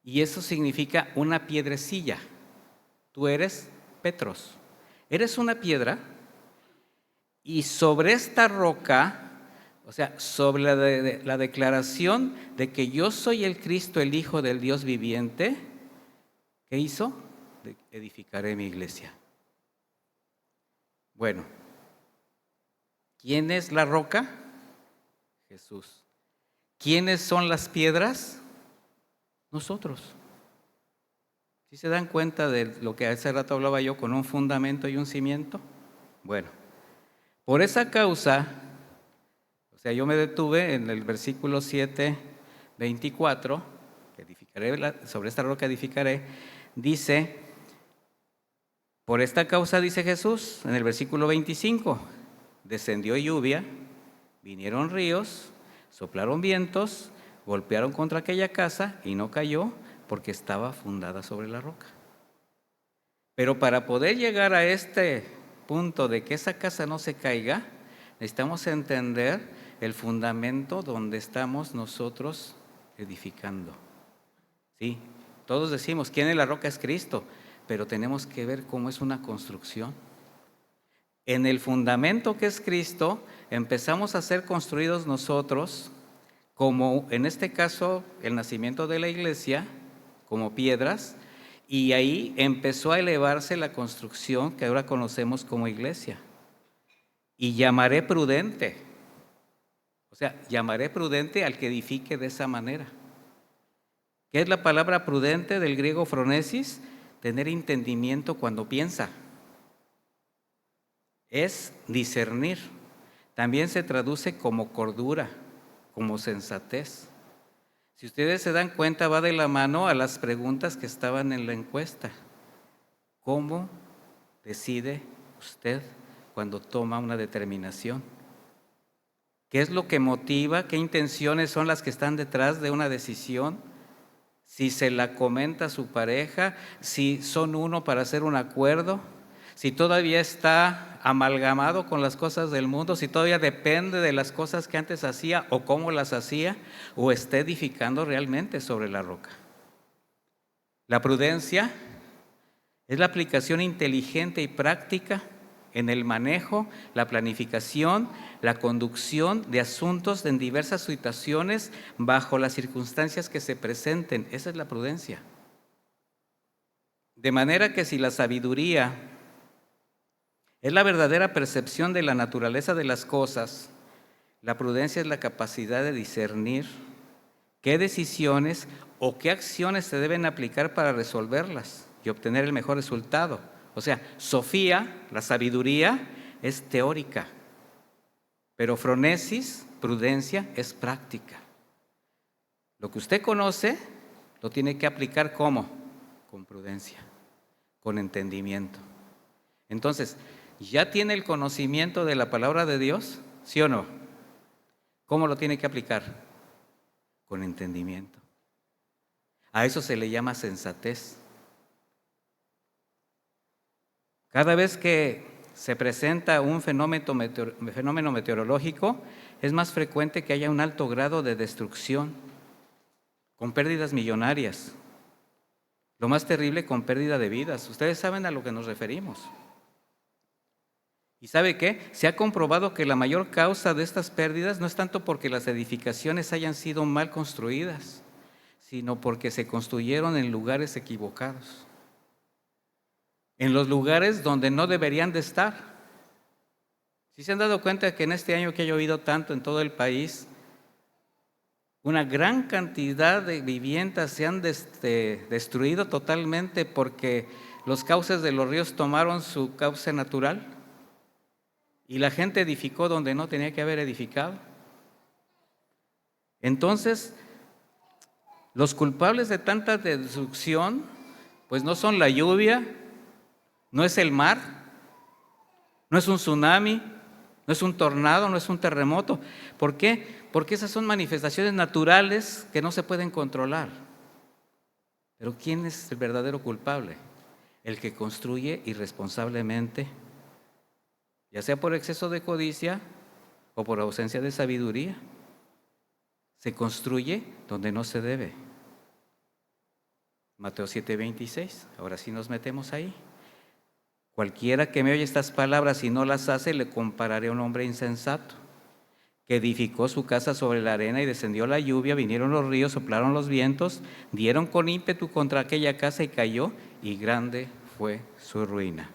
Speaker 1: y eso significa una piedrecilla. Tú eres Petros. Eres una piedra y sobre esta roca, o sea, sobre la declaración de que yo soy el Cristo, el Hijo del Dios viviente, ¿qué hizo? Edificaré mi iglesia. Bueno, ¿quién es la roca? Jesús. ¿Quiénes son las piedras? Nosotros. ¿Sí se dan cuenta de lo que hace rato hablaba yo con un fundamento y un cimiento? Bueno, por esa causa, o sea, yo me detuve en el versículo 7, 24, sobre esta roca edificaré, dice, por esta causa, dice Jesús, en el versículo 25, descendió lluvia, vinieron ríos, soplaron vientos, golpearon contra aquella casa y no cayó porque estaba fundada sobre la roca. Pero para poder llegar a este punto de que esa casa no se caiga, necesitamos entender el fundamento donde estamos nosotros edificando. Sí, todos decimos, ¿quién es la roca? Es Cristo, pero tenemos que ver cómo es una construcción. En el fundamento que es Cristo, empezamos a ser construidos nosotros, como en este caso el nacimiento de la iglesia, como piedras, y ahí empezó a elevarse la construcción que ahora conocemos como iglesia. Y llamaré prudente, o sea, llamaré prudente al que edifique de esa manera. ¿Qué es la palabra prudente del griego phronesis? Tener entendimiento cuando piensa. Es discernir. También se traduce como cordura, como sensatez. Si ustedes se dan cuenta, va de la mano a las preguntas que estaban en la encuesta. ¿Cómo decide usted cuando toma una determinación? ¿Qué es lo que motiva? ¿Qué intenciones son las que están detrás de una decisión? Si se la comenta a su pareja, si son uno para hacer un acuerdo, si todavía está amalgamado con las cosas del mundo, si todavía depende de las cosas que antes hacía o cómo las hacía, o está edificando realmente sobre la roca. La prudencia es la aplicación inteligente y práctica en el manejo, la planificación, la conducción de asuntos en diversas situaciones bajo las circunstancias que se presenten. Esa es la prudencia. De manera que si la sabiduría es la verdadera percepción de la naturaleza de las cosas, la prudencia es la capacidad de discernir qué decisiones o qué acciones se deben aplicar para resolverlas y obtener el mejor resultado. O sea, Sofía, la sabiduría, es teórica, pero fronesis, prudencia, es práctica. Lo que usted conoce lo tiene que aplicar ¿cómo? Con prudencia, con entendimiento. Entonces, ¿ya tiene el conocimiento de la palabra de Dios? ¿Sí o no? ¿Cómo lo tiene que aplicar? Con entendimiento. A eso se le llama sensatez. Cada vez que se presenta un fenómeno meteorológico, es más frecuente que haya un alto grado de destrucción, con pérdidas millonarias. Lo más terrible, con pérdida de vidas. Ustedes saben a lo que nos referimos. ¿Y sabe qué? Se ha comprobado que la mayor causa de estas pérdidas no es tanto porque las edificaciones hayan sido mal construidas, sino porque se construyeron en lugares equivocados, en los lugares donde no deberían de estar. ¿Sí se han dado cuenta que en este año que ha llovido tanto en todo el país, una gran cantidad de viviendas se han destruido totalmente porque los cauces de los ríos tomaron su cauce natural y la gente edificó donde no tenía que haber edificado? Entonces, los culpables de tanta destrucción, pues no son la lluvia, no es el mar, no es un tsunami, no es un tornado, no es un terremoto. ¿Por qué? Porque esas son manifestaciones naturales que no se pueden controlar. Pero ¿quién es el verdadero culpable? El que construye irresponsablemente, ya sea por exceso de codicia o por ausencia de sabiduría. Se construye donde no se debe. Mateo 7:26, ahora sí nos metemos ahí. Cualquiera que me oye estas palabras y no las hace, le compararé a un hombre insensato, que edificó su casa sobre la arena y descendió la lluvia, vinieron los ríos, soplaron los vientos, dieron con ímpetu contra aquella casa y cayó, y grande fue su ruina.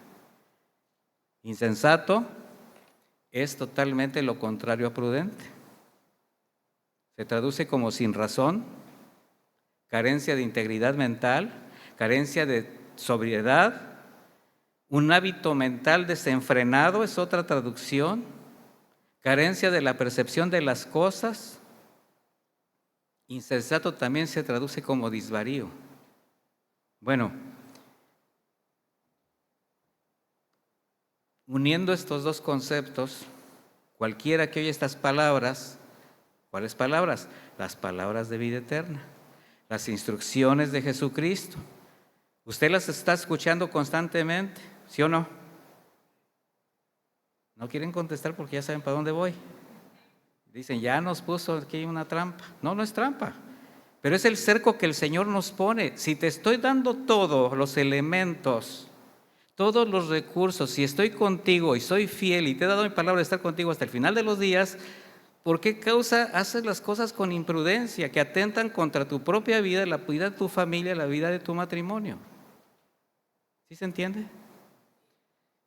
Speaker 1: Insensato es totalmente lo contrario a prudente. Se traduce como sin razón, carencia de integridad mental, carencia de sobriedad, un hábito mental desenfrenado es otra traducción, carencia de la percepción de las cosas. Insensato también se traduce como desvarío. Bueno, uniendo estos dos conceptos, cualquiera que oye estas palabras, ¿cuáles palabras? Las palabras de vida eterna, las instrucciones de Jesucristo. ¿Usted las está escuchando constantemente? ¿Sí o no? No quieren contestar porque ya saben para dónde voy. Dicen, ya nos puso aquí una trampa. No, no es trampa, pero es el cerco que el Señor nos pone. Si te estoy dando todos los elementos, todos los recursos, si estoy contigo y soy fiel y te he dado mi palabra de estar contigo hasta el final de los días, ¿por qué causa haces las cosas con imprudencia que atentan contra tu propia vida, la vida de tu familia, la vida de tu matrimonio? ¿Sí se entiende?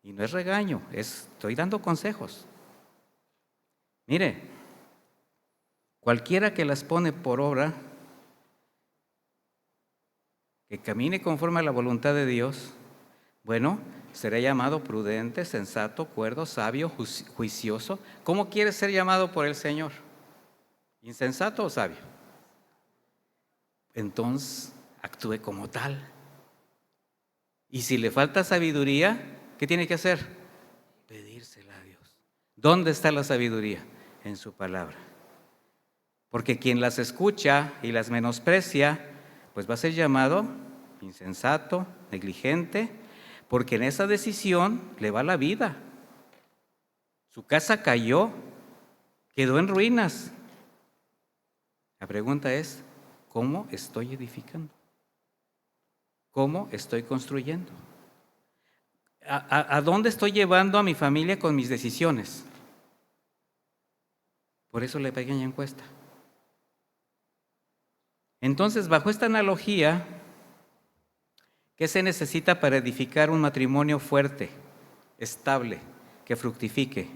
Speaker 1: Y no es regaño, estoy dando consejos. Mire, cualquiera que las pone por obra, que camine conforme a la voluntad de Dios, bueno, será llamado prudente, sensato, cuerdo, sabio, juicioso. ¿Cómo quiere ser llamado por el Señor? ¿Insensato o sabio? entonces actúe como tal. Y si le falta sabiduría, ¿qué tiene que hacer? Pedírsela a Dios. ¿Dónde está la sabiduría? En su palabra. Porque quien las escucha y las menosprecia, pues va a ser llamado insensato, negligente, porque en esa decisión le va la vida. Su casa cayó, quedó en ruinas. La pregunta es, ¿cómo estoy edificando? ¿Cómo estoy construyendo? ¿A dónde estoy llevando a mi familia con mis decisiones? Por eso la pequeña encuesta. Entonces, bajo esta analogía, ¿qué se necesita para edificar un matrimonio fuerte, estable, que fructifique?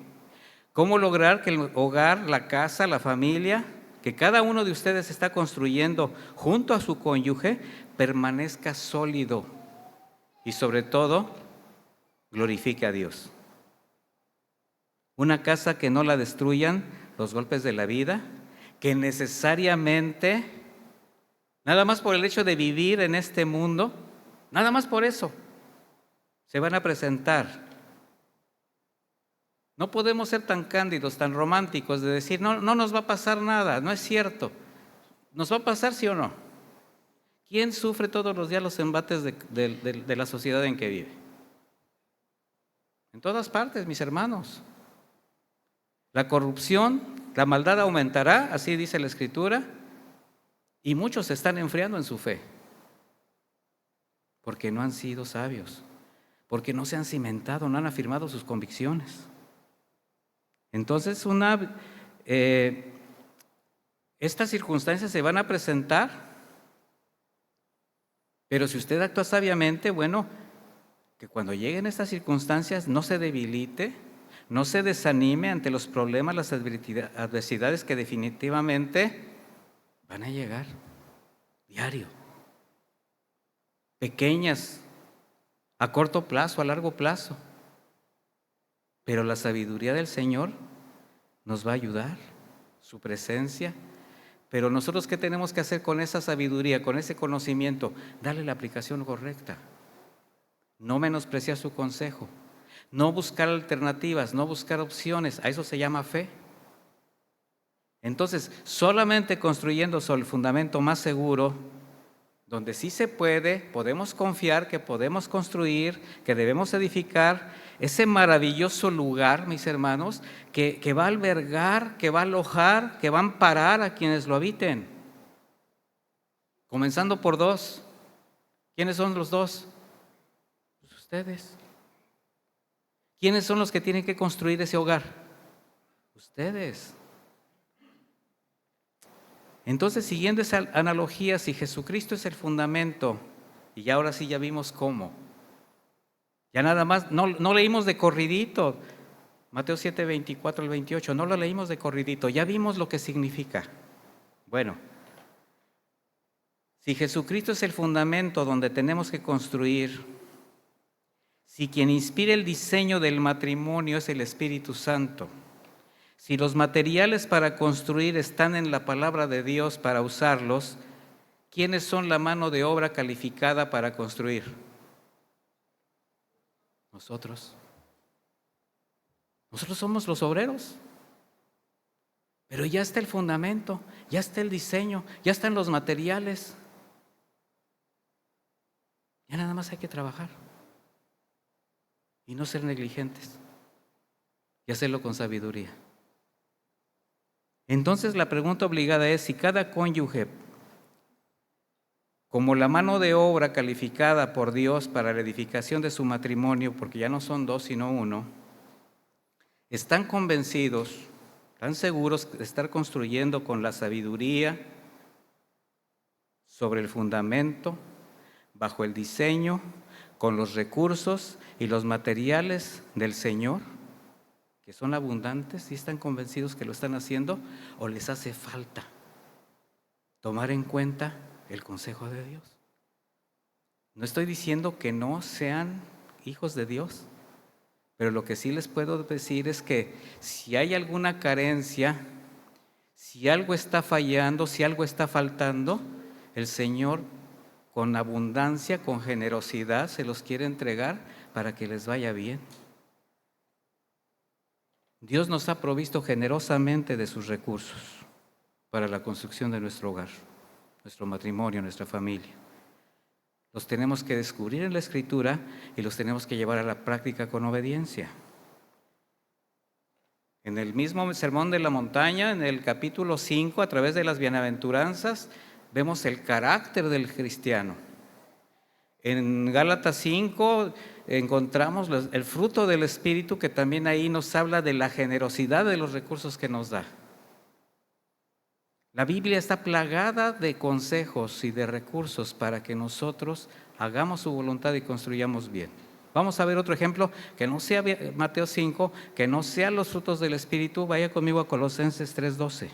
Speaker 1: ¿Cómo lograr que el hogar, la casa, la familia, que cada uno de ustedes está construyendo junto a su cónyuge, permanezca sólido y sobre todo glorifique a Dios? Una casa que no la destruyan los golpes de la vida, que necesariamente, nada más por el hecho de vivir en este mundo, nada más por eso, se van a presentar. No podemos ser tan cándidos, tan románticos de decir, no nos va a pasar nada. No es cierto. ¿Nos va a pasar, sí o no? ¿Quién sufre todos los días los embates de la sociedad en que vive? En todas partes, mis hermanos. La corrupción, la maldad aumentará, así dice la Escritura, y muchos se están enfriando en su fe, porque no han sido sabios, porque no se han cimentado, no han afirmado sus convicciones. Entonces, estas circunstancias se van a presentar, pero si usted actúa sabiamente, bueno, que cuando lleguen estas circunstancias no se debilite, no se desanime ante los problemas, las adversidades que definitivamente van a llegar diario, pequeñas, a corto plazo, a largo plazo. Pero la sabiduría del Señor nos va a ayudar, su presencia. Pero nosotros, ¿qué tenemos que hacer con esa sabiduría, con ese conocimiento? Darle la aplicación correcta. No menospreciar su consejo. No buscar alternativas, no buscar opciones. A eso se llama fe. Entonces, solamente construyendo sobre el fundamento más seguro, donde sí se puede, podemos confiar que podemos construir, que debemos edificar ese maravilloso lugar, mis hermanos, que va a albergar, que va a alojar, que va a amparar a quienes lo habiten. Comenzando por dos. ¿Quiénes son los dos? Pues ustedes. ¿Quiénes son los que tienen que construir ese hogar? Ustedes. Entonces, siguiendo esa analogía, si Jesucristo es el fundamento, y ya ahora sí ya vimos cómo, ya nada más, no leímos de corridito, Mateo 7, 24 al 28, no lo leímos de corridito, ya vimos lo que significa. Bueno, si Jesucristo es el fundamento donde tenemos que construir, si quien inspira el diseño del matrimonio es el Espíritu Santo, si los materiales para construir están en la palabra de Dios para usarlos, ¿quiénes son la mano de obra calificada para construir? Nosotros. Nosotros somos los obreros. Pero ya está el fundamento, ya está el diseño, ya están los materiales. Ya nada más hay que trabajar y no ser negligentes y hacerlo con sabiduría. Entonces la pregunta obligada es si cada cónyuge, como la mano de obra calificada por Dios para la edificación de su matrimonio, porque ya no son dos sino uno, están convencidos, están seguros de estar construyendo con la sabiduría sobre el fundamento, bajo el diseño, con los recursos y los materiales del Señor, que son abundantes, y están convencidos que lo están haciendo, o les hace falta tomar en cuenta el consejo de Dios. No estoy diciendo que no sean hijos de Dios, pero lo que sí les puedo decir es que si hay alguna carencia, si algo está fallando, si algo está faltando, el Señor con abundancia, con generosidad, se los quiere entregar para que les vaya bien. Dios nos ha provisto generosamente de sus recursos para la construcción de nuestro hogar, nuestro matrimonio, nuestra familia. Los tenemos que descubrir en la Escritura y los tenemos que llevar a la práctica con obediencia. En el mismo Sermón de la Montaña, en el capítulo 5, a través de las bienaventuranzas, vemos el carácter del cristiano. En Gálatas 5 encontramos el fruto del Espíritu, que también ahí nos habla de la generosidad de los recursos que nos da. La Biblia está plagada de consejos y de recursos para que nosotros hagamos su voluntad y construyamos bien. Vamos a ver otro ejemplo, que no sea Mateo 5, que no sean los frutos del Espíritu. Vaya conmigo a Colosenses 3:12.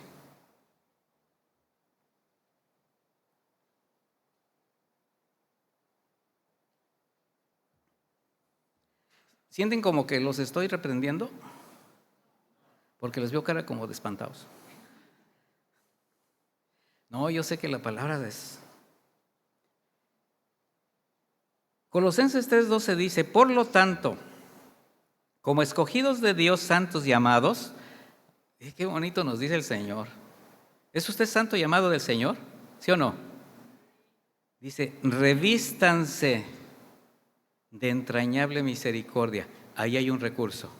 Speaker 1: ¿Sienten como que los estoy reprendiendo? Porque les veo cara como de espantados. No, yo sé que la palabra es... Colosenses 3:12 dice: por lo tanto, como escogidos de Dios, santos y amados, qué bonito nos dice el Señor. ¿Es usted santo y amado del Señor? ¿Sí o no? Dice, revístanse de entrañable misericordia. Ahí hay un recurso.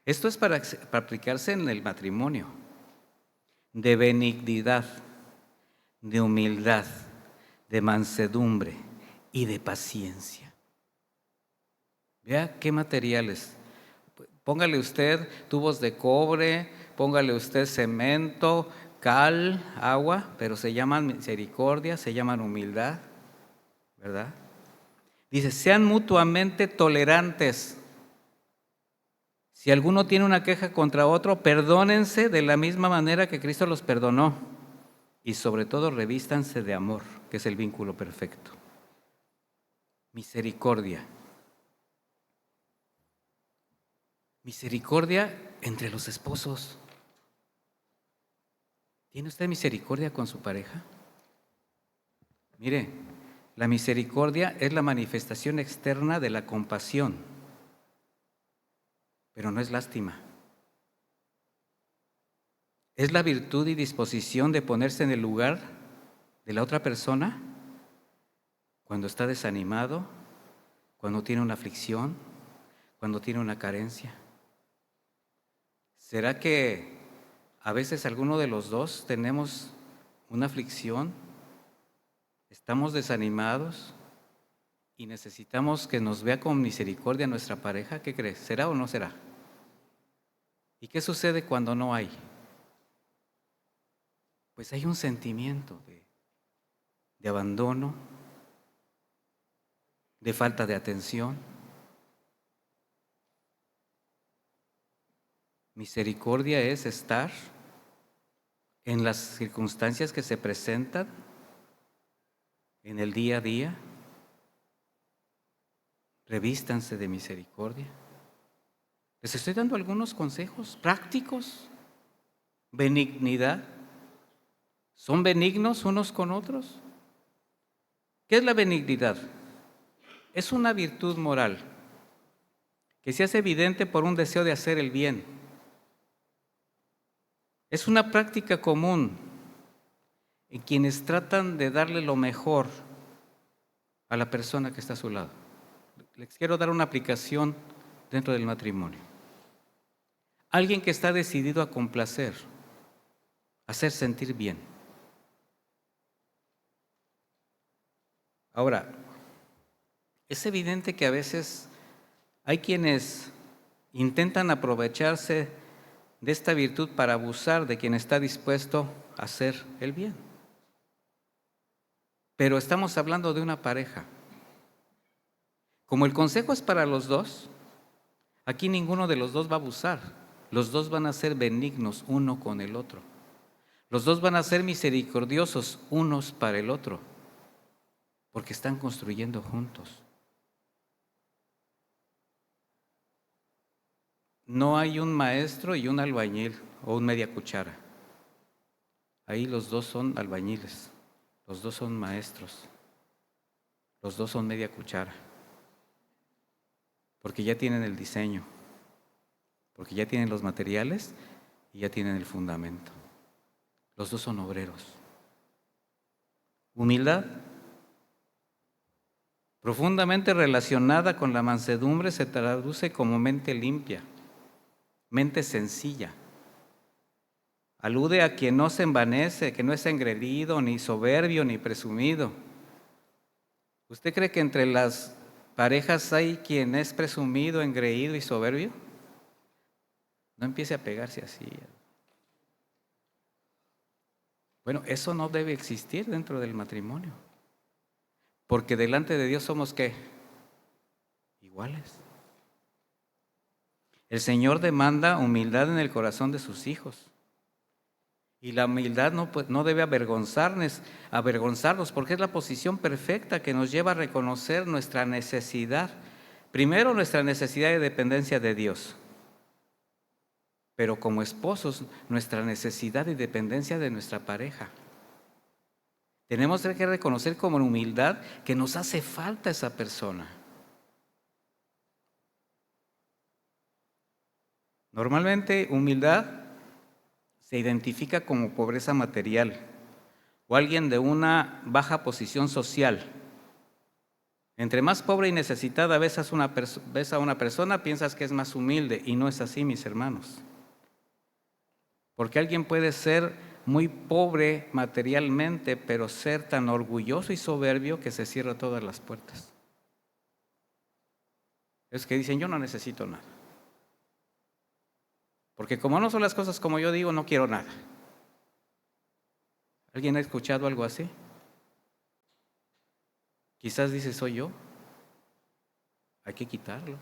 Speaker 1: Esto es para aplicarse en el matrimonio. De benignidad, de humildad, de mansedumbre y de paciencia. Vea qué materiales. Póngale usted tubos de cobre, póngale usted cemento, cal, agua, pero se llaman misericordia, se llaman humildad, ¿verdad? Dice, sean mutuamente tolerantes. Si alguno tiene una queja contra otro, perdónense de la misma manera que Cristo los perdonó. Y sobre todo, revístanse de amor, que es el vínculo perfecto. Misericordia. Misericordia entre los esposos. ¿Tiene usted misericordia con su pareja? Mire, la misericordia es la manifestación externa de la compasión, pero no es lástima. Es la virtud y disposición de ponerse en el lugar de la otra persona cuando está desanimado, cuando tiene una aflicción, cuando tiene una carencia. ¿Será que a veces alguno de los dos tenemos una aflicción? ¿Estamos desanimados y necesitamos que nos vea con misericordia nuestra pareja? ¿Qué crees? ¿Será o no será? ¿Y qué sucede cuando no hay? Pues hay un sentimiento de abandono, de falta de atención. Misericordia es estar en las circunstancias que se presentan en el día a día. Revístanse de misericordia. Les estoy dando algunos consejos prácticos. Benignidad. ¿Son benignos unos con otros? ¿Qué es la benignidad? Es una virtud moral que se hace evidente por un deseo de hacer el bien. Es una práctica común en quienes tratan de darle lo mejor a la persona que está a su lado. Les quiero dar una aplicación dentro del matrimonio. Alguien que está decidido a complacer, a hacer sentir bien. Ahora, es evidente que a veces hay quienes intentan aprovecharse de esta virtud para abusar de quien está dispuesto a hacer el bien. Pero estamos hablando de una pareja. Como el consejo es para los dos, aquí ninguno de los dos va a abusar. Los dos van a ser benignos uno con el otro. Los dos van a ser misericordiosos unos para el otro, porque están construyendo juntos. No hay un maestro y un albañil o un media cuchara. Ahí los dos son albañiles. Los dos son maestros. Los dos son media cuchara. Porque ya tienen el diseño. Porque ya tienen los materiales y ya tienen el fundamento. Los dos son obreros. Humildad, profundamente relacionada con la mansedumbre, se traduce como mente limpia, mente sencilla. Alude a quien no se envanece, que no es engreído, ni soberbio, ni presumido. ¿Usted cree que entre las parejas hay quien es presumido, engreído y soberbio? No empiece a pegarse así. Bueno, eso no debe existir dentro del matrimonio. Porque delante de Dios somos ¿qué? Iguales. El Señor demanda humildad en el corazón de sus hijos. Y la humildad no debe avergonzarnos, porque es la posición perfecta que nos lleva a reconocer nuestra necesidad. Primero, nuestra necesidad de dependencia de Dios. Pero como esposos, nuestra necesidad y dependencia de nuestra pareja. Tenemos que reconocer como humildad que nos hace falta esa persona. Normalmente, humildad se identifica como pobreza material o alguien de una baja posición social. Entre más pobre y necesitada ves a una persona, piensas que es más humilde, y no es así, mis hermanos. Porque alguien puede ser muy pobre materialmente, pero ser tan orgulloso y soberbio que se cierra todas las puertas. Es que dicen, yo no necesito nada. Porque como no son las cosas como yo digo, no quiero nada. ¿Alguien ha escuchado algo así? Quizás dice, soy yo. Hay que quitarlo.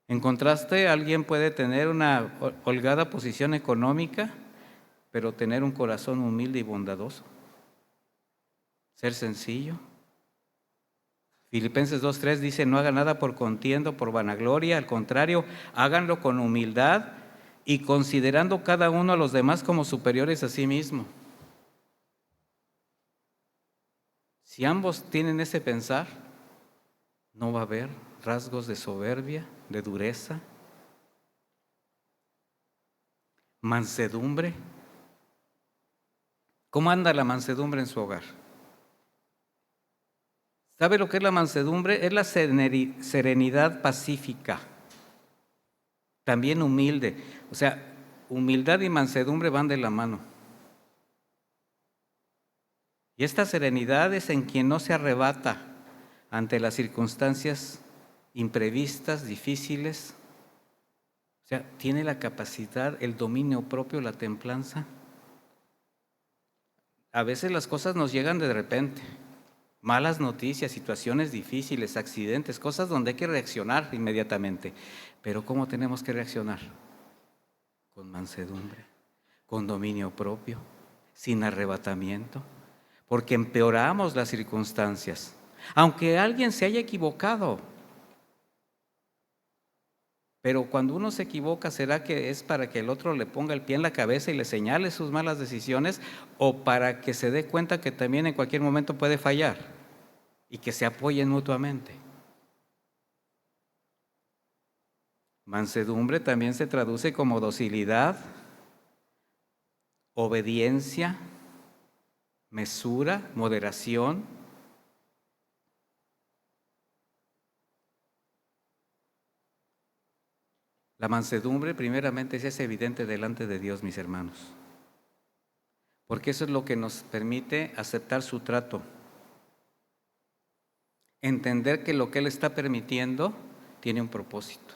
Speaker 1: En contraste, alguien puede tener una holgada posición económica, pero tener un corazón humilde y bondadoso. Ser sencillo. Filipenses 2:3 dice, no hagan nada por contienda o por vanagloria, al contrario, háganlo con humildad y considerando cada uno a los demás como superiores a sí mismo. Si ambos tienen ese pensar, no va a haber rasgos de soberbia, de dureza, mansedumbre. ¿Cómo anda la mansedumbre en su hogar? ¿Sabe lo que es la mansedumbre? Es la serenidad pacífica, también humilde. O sea, humildad y mansedumbre van de la mano. Y esta serenidad es en quien no se arrebata ante las circunstancias imprevistas, difíciles. O sea, tiene la capacidad, el dominio propio, la templanza. A veces las cosas nos llegan de repente. Malas noticias, situaciones difíciles, accidentes, cosas donde hay que reaccionar inmediatamente. Pero ¿cómo tenemos que reaccionar? Con mansedumbre, con dominio propio, sin arrebatamiento, porque empeoramos las circunstancias. Aunque alguien se haya equivocado, pero cuando uno se equivoca, ¿será que es para que el otro le ponga el pie en la cabeza y le señale sus malas decisiones, o para que se dé cuenta que también en cualquier momento puede fallar y que se apoyen mutuamente? Mansedumbre también se traduce como docilidad, obediencia, mesura, moderación. La mansedumbre primeramente es evidente delante de Dios, mis hermanos, porque eso es lo que nos permite aceptar su trato, entender que lo que Él está permitiendo tiene un propósito.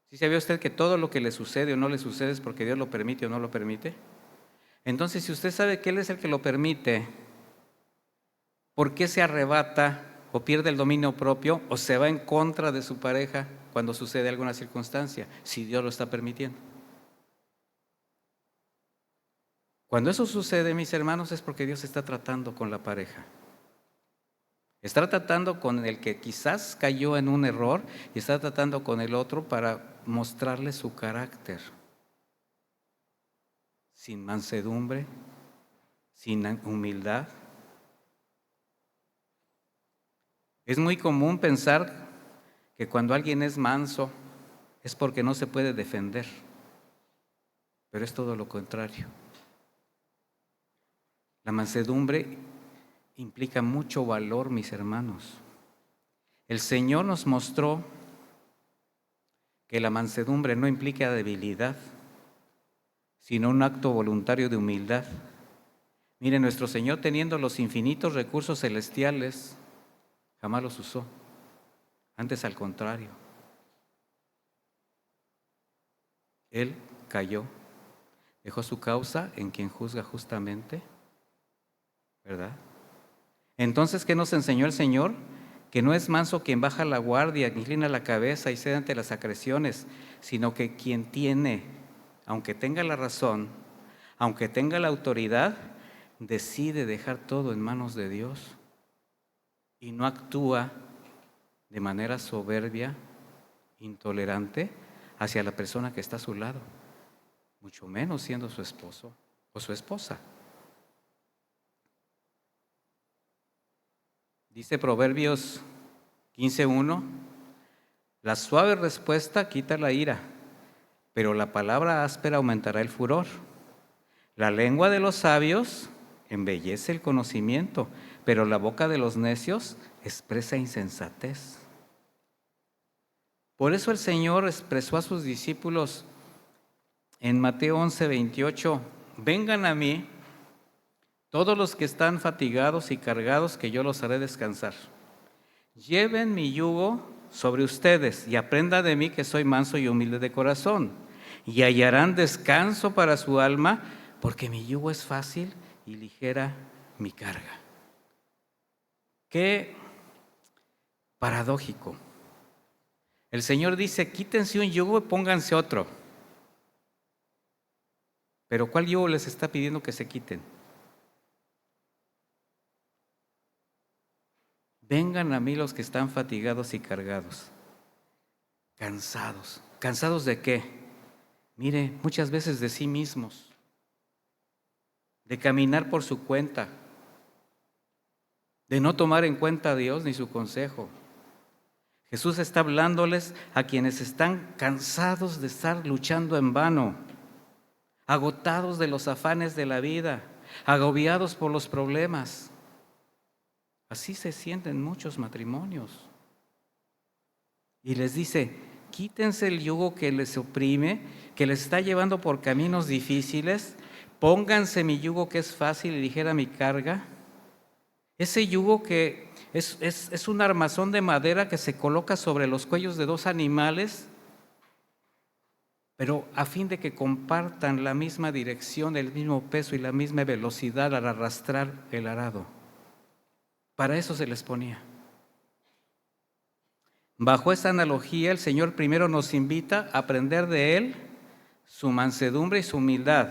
Speaker 1: ¿Sí sabía usted que todo lo que le sucede o no le sucede es porque Dios lo permite o no lo permite? Entonces, si usted sabe que Él es el que lo permite, ¿por qué se arrebata o pierde el dominio propio o se va en contra de su pareja cuando sucede alguna circunstancia, si Dios lo está permitiendo? Cuando eso sucede, mis hermanos, es porque Dios está tratando con la pareja. Está tratando con el que quizás cayó en un error y está tratando con el otro para mostrarle su carácter. sin mansedumbre, sin humildad. Es muy común pensar que cuando alguien es manso es porque no se puede defender, pero es todo lo contrario. La mansedumbre implica mucho valor, mis hermanos. El Señor nos mostró que la mansedumbre no implica debilidad, sino un acto voluntario de humildad. Mire, nuestro Señor, teniendo los infinitos recursos celestiales, jamás los usó. Antes, al contrario. Él cayó, dejó su causa en quien juzga justamente, ¿verdad? Entonces, ¿qué nos enseñó el Señor? Que no es manso quien baja la guardia, inclina la cabeza y cede ante las agresiones, sino que quien tiene, aunque tenga la razón, aunque tenga la autoridad, decide dejar todo en manos de Dios y no actúa de manera soberbia, intolerante hacia la persona que está a su lado, mucho menos siendo su esposo o su esposa. Dice Proverbios 15:1, la suave respuesta quita la ira, pero la palabra áspera aumentará el furor. La lengua de los sabios embellece el conocimiento, pero la boca de los necios expresa insensatez. Por eso el Señor expresó a sus discípulos en Mateo 11:28, vengan a mí todos los que están fatigados y cargados, que yo los haré descansar. Lleven mi yugo sobre ustedes y aprendan de mí, que soy manso y humilde de corazón, y hallarán descanso para su alma, porque mi yugo es fácil y ligera mi carga. Qué paradójico. El Señor dice, quítense un yugo y pónganse otro. Pero ¿cuál yugo les está pidiendo que se quiten? Vengan a mí los que están fatigados y cargados, cansados. ¿Cansados de qué? Mire, muchas veces de sí mismos, de caminar por su cuenta, de no tomar en cuenta a Dios ni su consejo. Jesús está hablándoles a quienes están cansados de estar luchando en vano, agotados de los afanes de la vida, agobiados por los problemas. Así se sienten muchos matrimonios. Y les dice, quítense el yugo que les oprime, que les está llevando por caminos difíciles, pónganse mi yugo que es fácil y ligera mi carga. Ese yugo que es un armazón de madera que se coloca sobre los cuellos de dos animales, pero a fin de que compartan la misma dirección, el mismo peso y la misma velocidad al arrastrar el arado. Para eso se les ponía. Bajo esta analogía, el Señor primero nos invita a aprender de Él su mansedumbre y su humildad.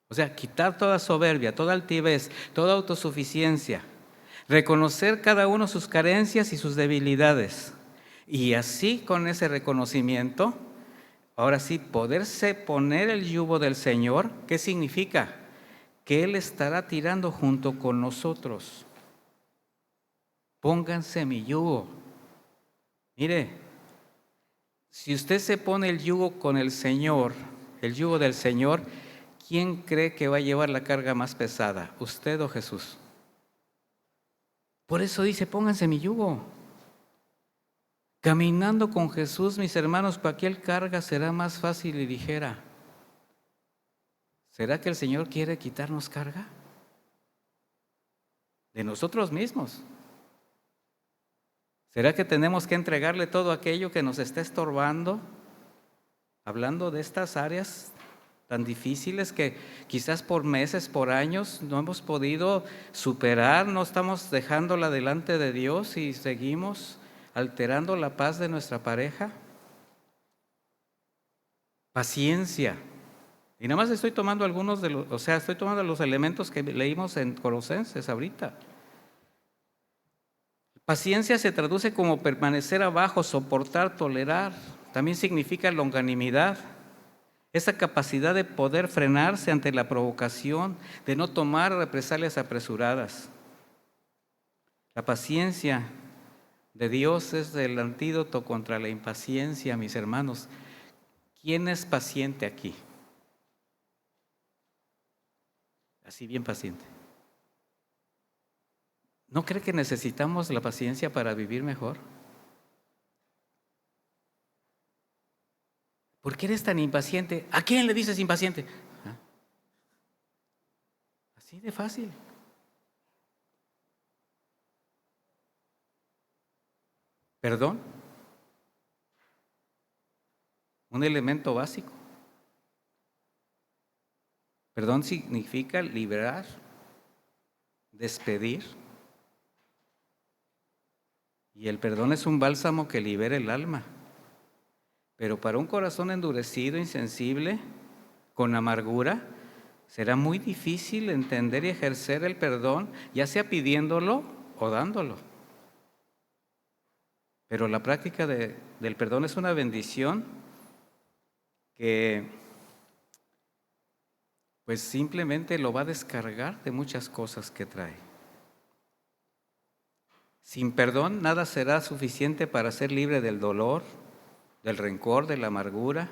Speaker 1: O sea, quitar toda soberbia, toda altivez, toda autosuficiencia, reconocer cada uno sus carencias y sus debilidades. Y así, con ese reconocimiento, ahora sí, poderse poner el yugo del Señor. ¿Qué significa? Que Él estará tirando junto con nosotros. Pónganse mi yugo. Mire, si usted se pone el yugo con el Señor, el yugo del Señor, ¿quién cree que va a llevar la carga más pesada? ¿Usted o Jesús? Por eso dice, pónganse mi yugo. Caminando con Jesús, mis hermanos, cualquier carga será más fácil y ligera. ¿Será que el Señor quiere quitarnos carga? De nosotros mismos. ¿Será que tenemos que entregarle todo aquello que nos está estorbando? Hablando de estas áreas tan difíciles que quizás por meses, por años no hemos podido superar, no estamos dejándola delante de Dios y seguimos alterando la paz de nuestra pareja. Paciencia. Y nada más estoy tomando algunos de los, estoy tomando los elementos que leímos en Colosenses ahorita. Paciencia se traduce como permanecer abajo, soportar, tolerar. También significa longanimidad. esa capacidad de poder frenarse ante la provocación, de no tomar represalias apresuradas. La paciencia de Dios es el antídoto contra la impaciencia, mis hermanos. ¿Quién es paciente aquí? Así bien paciente. ¿No cree que necesitamos la paciencia para vivir mejor? ¿Por qué eres tan impaciente? ¿A quién le dices impaciente? ¿Ah? Así de fácil. Perdón, un elemento básico. Perdón significa liberar, despedir. Y el perdón es un bálsamo que libera el alma. Pero para un corazón endurecido, insensible, con amargura, será muy difícil entender y ejercer el perdón, ya sea pidiéndolo o dándolo. Pero la práctica del perdón es una bendición que pues simplemente lo va a descargar de muchas cosas que trae. Sin perdón nada será suficiente para ser libre del dolor, del rencor, de la amargura,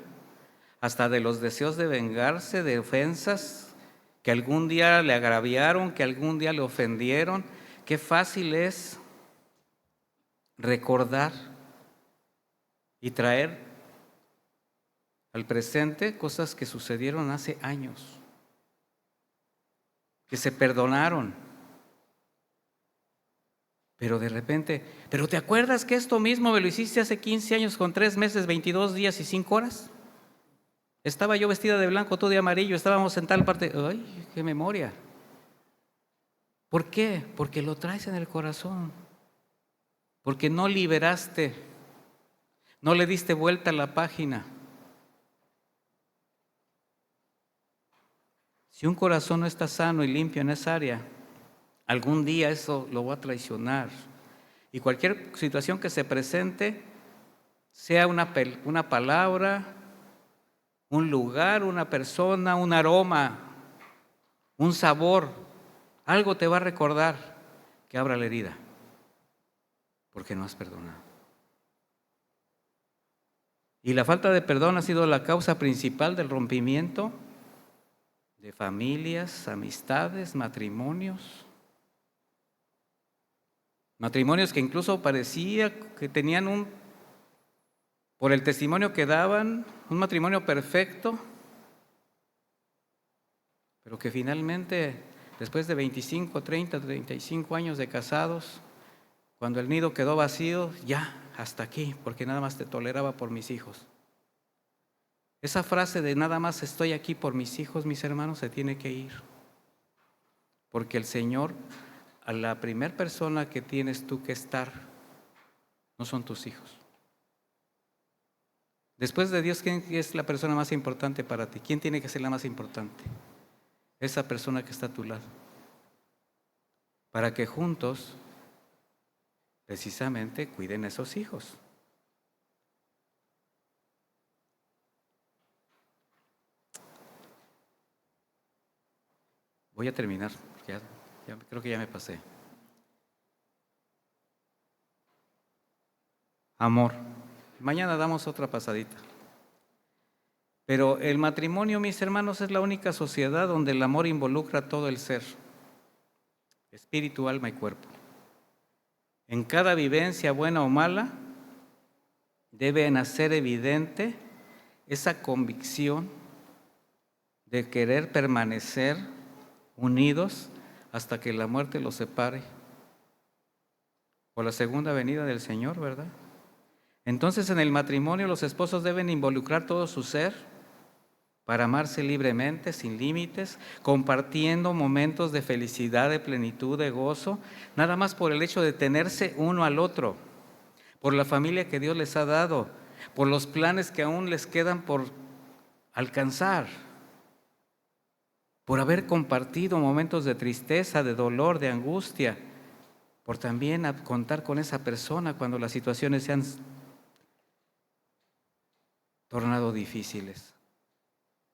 Speaker 1: hasta de los deseos de vengarse, de ofensas que algún día le agraviaron, que algún día le ofendieron. Qué fácil es recordar y traer al presente cosas que sucedieron hace años, que se perdonaron. Pero de repente, ¿pero te acuerdas que esto mismo me lo hiciste hace 15 años con 3 meses, 22 días y 5 horas? Estaba yo vestida de blanco, tú de amarillo, estábamos en tal parte. ¡Ay, qué memoria! ¿Por qué? Porque lo traes en el corazón. Porque no liberaste, no le diste vuelta a la página. Si un corazón no está sano y limpio en esa área, algún día eso lo va a traicionar. Y cualquier situación que se presente, sea una palabra, un lugar, una persona, un aroma, un sabor, algo te va a recordar que abra la herida, porque no has perdonado. Y la falta de perdón ha sido la causa principal del rompimiento de familias, amistades, matrimonios. Matrimonios que incluso parecía que tenían por el testimonio que daban, un matrimonio perfecto, pero que finalmente, después de 25, 30, 35 años de casados, cuando el nido quedó vacío, ya, hasta aquí, porque nada más te toleraba por mis hijos. Esa frase de nada más estoy aquí por mis hijos, mis hermanos, se tiene que ir. Porque el Señor, a la primera persona que tienes tú que estar, no son tus hijos. Después de Dios, ¿quién es la persona más importante para ti? ¿Quién tiene que ser la más importante? Esa persona que está a tu lado. Para que juntos, precisamente, cuiden a esos hijos. Voy a terminar, porque ya creo que ya me pasé. Amor. Mañana damos otra pasadita. Pero el matrimonio, mis hermanos, es la única sociedad donde el amor involucra todo el ser, espíritu, alma y cuerpo. En cada vivencia, buena o mala, debe nacer evidente esa convicción de querer permanecer unidos hasta que la muerte los separe, o la segunda venida del Señor, ¿verdad? Entonces, en el matrimonio los esposos deben involucrar todo su ser para amarse libremente, sin límites, compartiendo momentos de felicidad, de plenitud, de gozo, nada más por el hecho de tenerse uno al otro, por la familia que Dios les ha dado, por los planes que aún les quedan por alcanzar, por haber compartido momentos de tristeza, de dolor, de angustia, por también contar con esa persona cuando las situaciones se han tornado difíciles.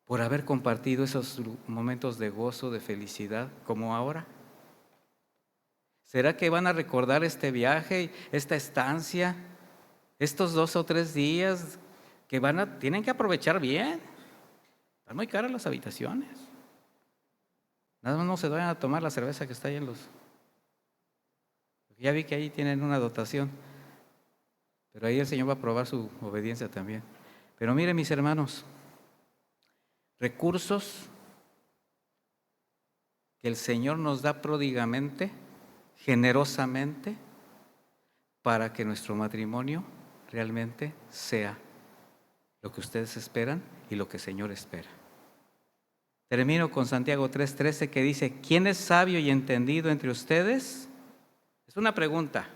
Speaker 1: por haber compartido esos momentos de gozo, de felicidad, como ahora? ¿Será que van a recordar este viaje, esta estancia, estos 2 o 3 días que tienen que aprovechar bien? Están muy caras las habitaciones. Nada más no se vayan a tomar la cerveza que está ahí en los... Ya vi que ahí tienen una dotación, pero ahí el Señor va a probar su obediencia también. Pero miren, mis hermanos, recursos que el Señor nos da pródigamente, generosamente, para que nuestro matrimonio realmente sea lo que ustedes esperan y lo que el Señor espera. Termino con Santiago 3:13, que dice: ¿quién es sabio y entendido entre ustedes? Es una pregunta.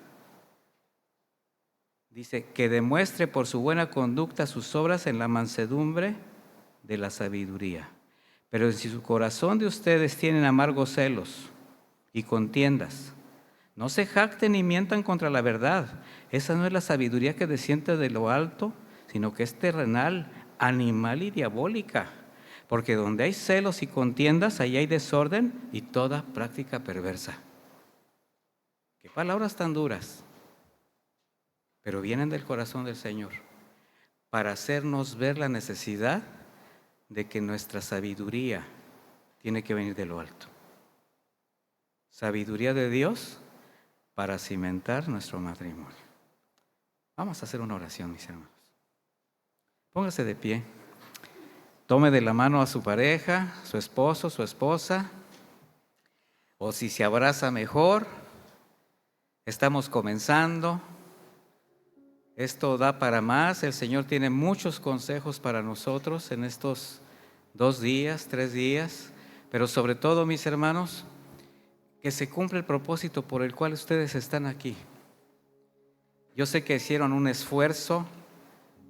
Speaker 1: Dice: que demuestre por su buena conducta sus obras en la mansedumbre de la sabiduría. Pero si su corazón de ustedes tienen amargos celos y contiendas, no se jacten ni mientan contra la verdad. Esa no es la sabiduría que desciende de lo alto, sino que es terrenal, animal y diabólica. Porque donde hay celos y contiendas, ahí hay desorden y toda práctica perversa. Qué palabras tan duras, pero vienen del corazón del Señor para hacernos ver la necesidad de que nuestra sabiduría tiene que venir de lo alto. Sabiduría de Dios para cimentar nuestro matrimonio. Vamos a hacer una oración, mis hermanos. Póngase de pie. Tome de la mano a su pareja, su esposo, su esposa, o si se abraza mejor. Estamos comenzando. Esto da para más. El Señor tiene muchos consejos para nosotros en estos 2 días, 3 días, pero sobre todo, mis hermanos, que se cumpla el propósito por el cual ustedes están aquí. Yo sé que hicieron un esfuerzo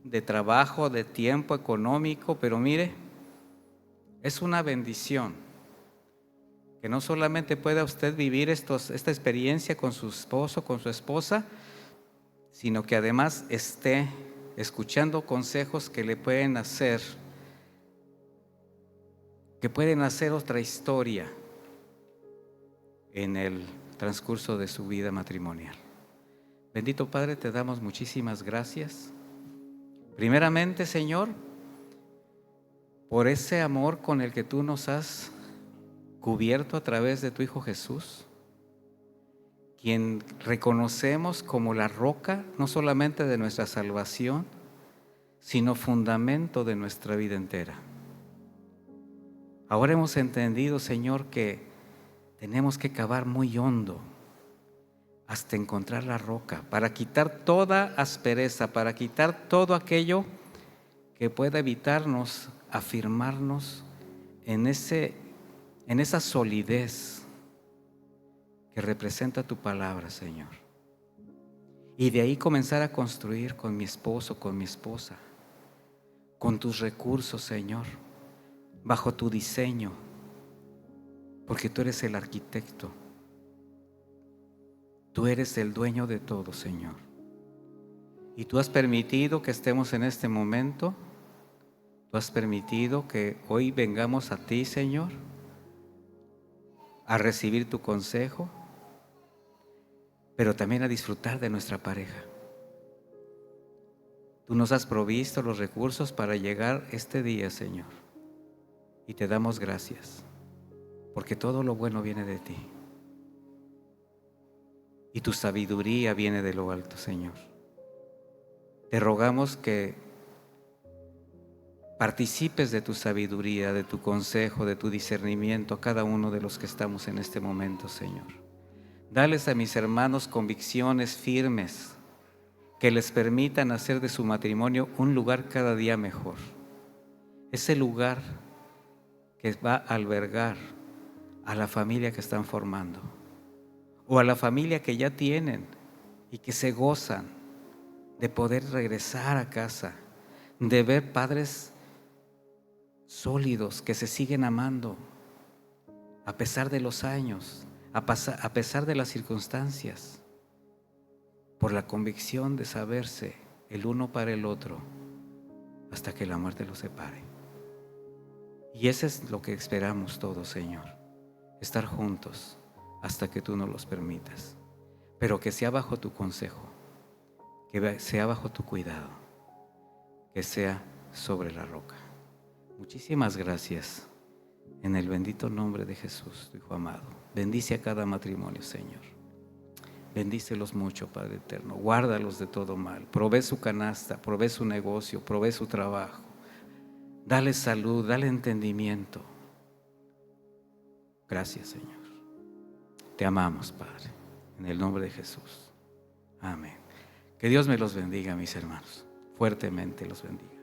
Speaker 1: de trabajo, de tiempo económico, pero mire, es una bendición que no solamente pueda usted vivir esta experiencia con su esposo, con su esposa, sino que además esté escuchando consejos que le pueden hacer, que pueden hacer otra historia en el transcurso de su vida matrimonial. Bendito Padre, te damos muchísimas gracias. Primeramente, Señor, por ese amor con el que tú nos has cubierto a través de tu Hijo Jesús, quien reconocemos como la roca, no solamente de nuestra salvación, sino fundamento de nuestra vida entera. Ahora hemos entendido, Señor, que tenemos que cavar muy hondo hasta encontrar la roca, para quitar toda aspereza, para quitar todo aquello que pueda evitarnos afirmarnos en esa solidez que representa tu palabra, Señor. Y de ahí comenzar a construir con mi esposo, con mi esposa, con tus recursos, Señor, bajo tu diseño, porque tú eres el arquitecto. Tú eres el dueño de todo, Señor. Y tú has permitido que estemos en este momento. Tú has permitido que hoy vengamos a ti, Señor, a recibir tu consejo, pero también a disfrutar de nuestra pareja. Tú nos has provisto los recursos para llegar este día, Señor. Y te damos gracias, porque todo lo bueno viene de ti. Y tu sabiduría viene de lo alto, Señor. Te rogamos que participes de tu sabiduría, de tu consejo, de tu discernimiento a cada uno de los que estamos en este momento, Señor. Dales a mis hermanos convicciones firmes que les permitan hacer de su matrimonio un lugar cada día mejor. Ese lugar que va a albergar a la familia que están formando, o a la familia que ya tienen y que se gozan de poder regresar a casa, de ver padres sólidos que se siguen amando a pesar de los años, a pesar de las circunstancias, por la convicción de saberse el uno para el otro hasta que la muerte los separe. Y eso es lo que esperamos todos, Señor, estar juntos hasta que tú nos los permitas, pero que sea bajo tu consejo, que sea bajo tu cuidado, que sea sobre la roca. Muchísimas gracias. En el bendito nombre de Jesús, tu Hijo amado. Bendice a cada matrimonio, Señor. Bendícelos mucho, Padre eterno. Guárdalos de todo mal. Provee su canasta, provee su negocio, provee su trabajo. Dale salud, dale entendimiento. Gracias, Señor. Te amamos, Padre. En el nombre de Jesús. Amén. Que Dios me los bendiga, mis hermanos. Fuertemente los bendiga.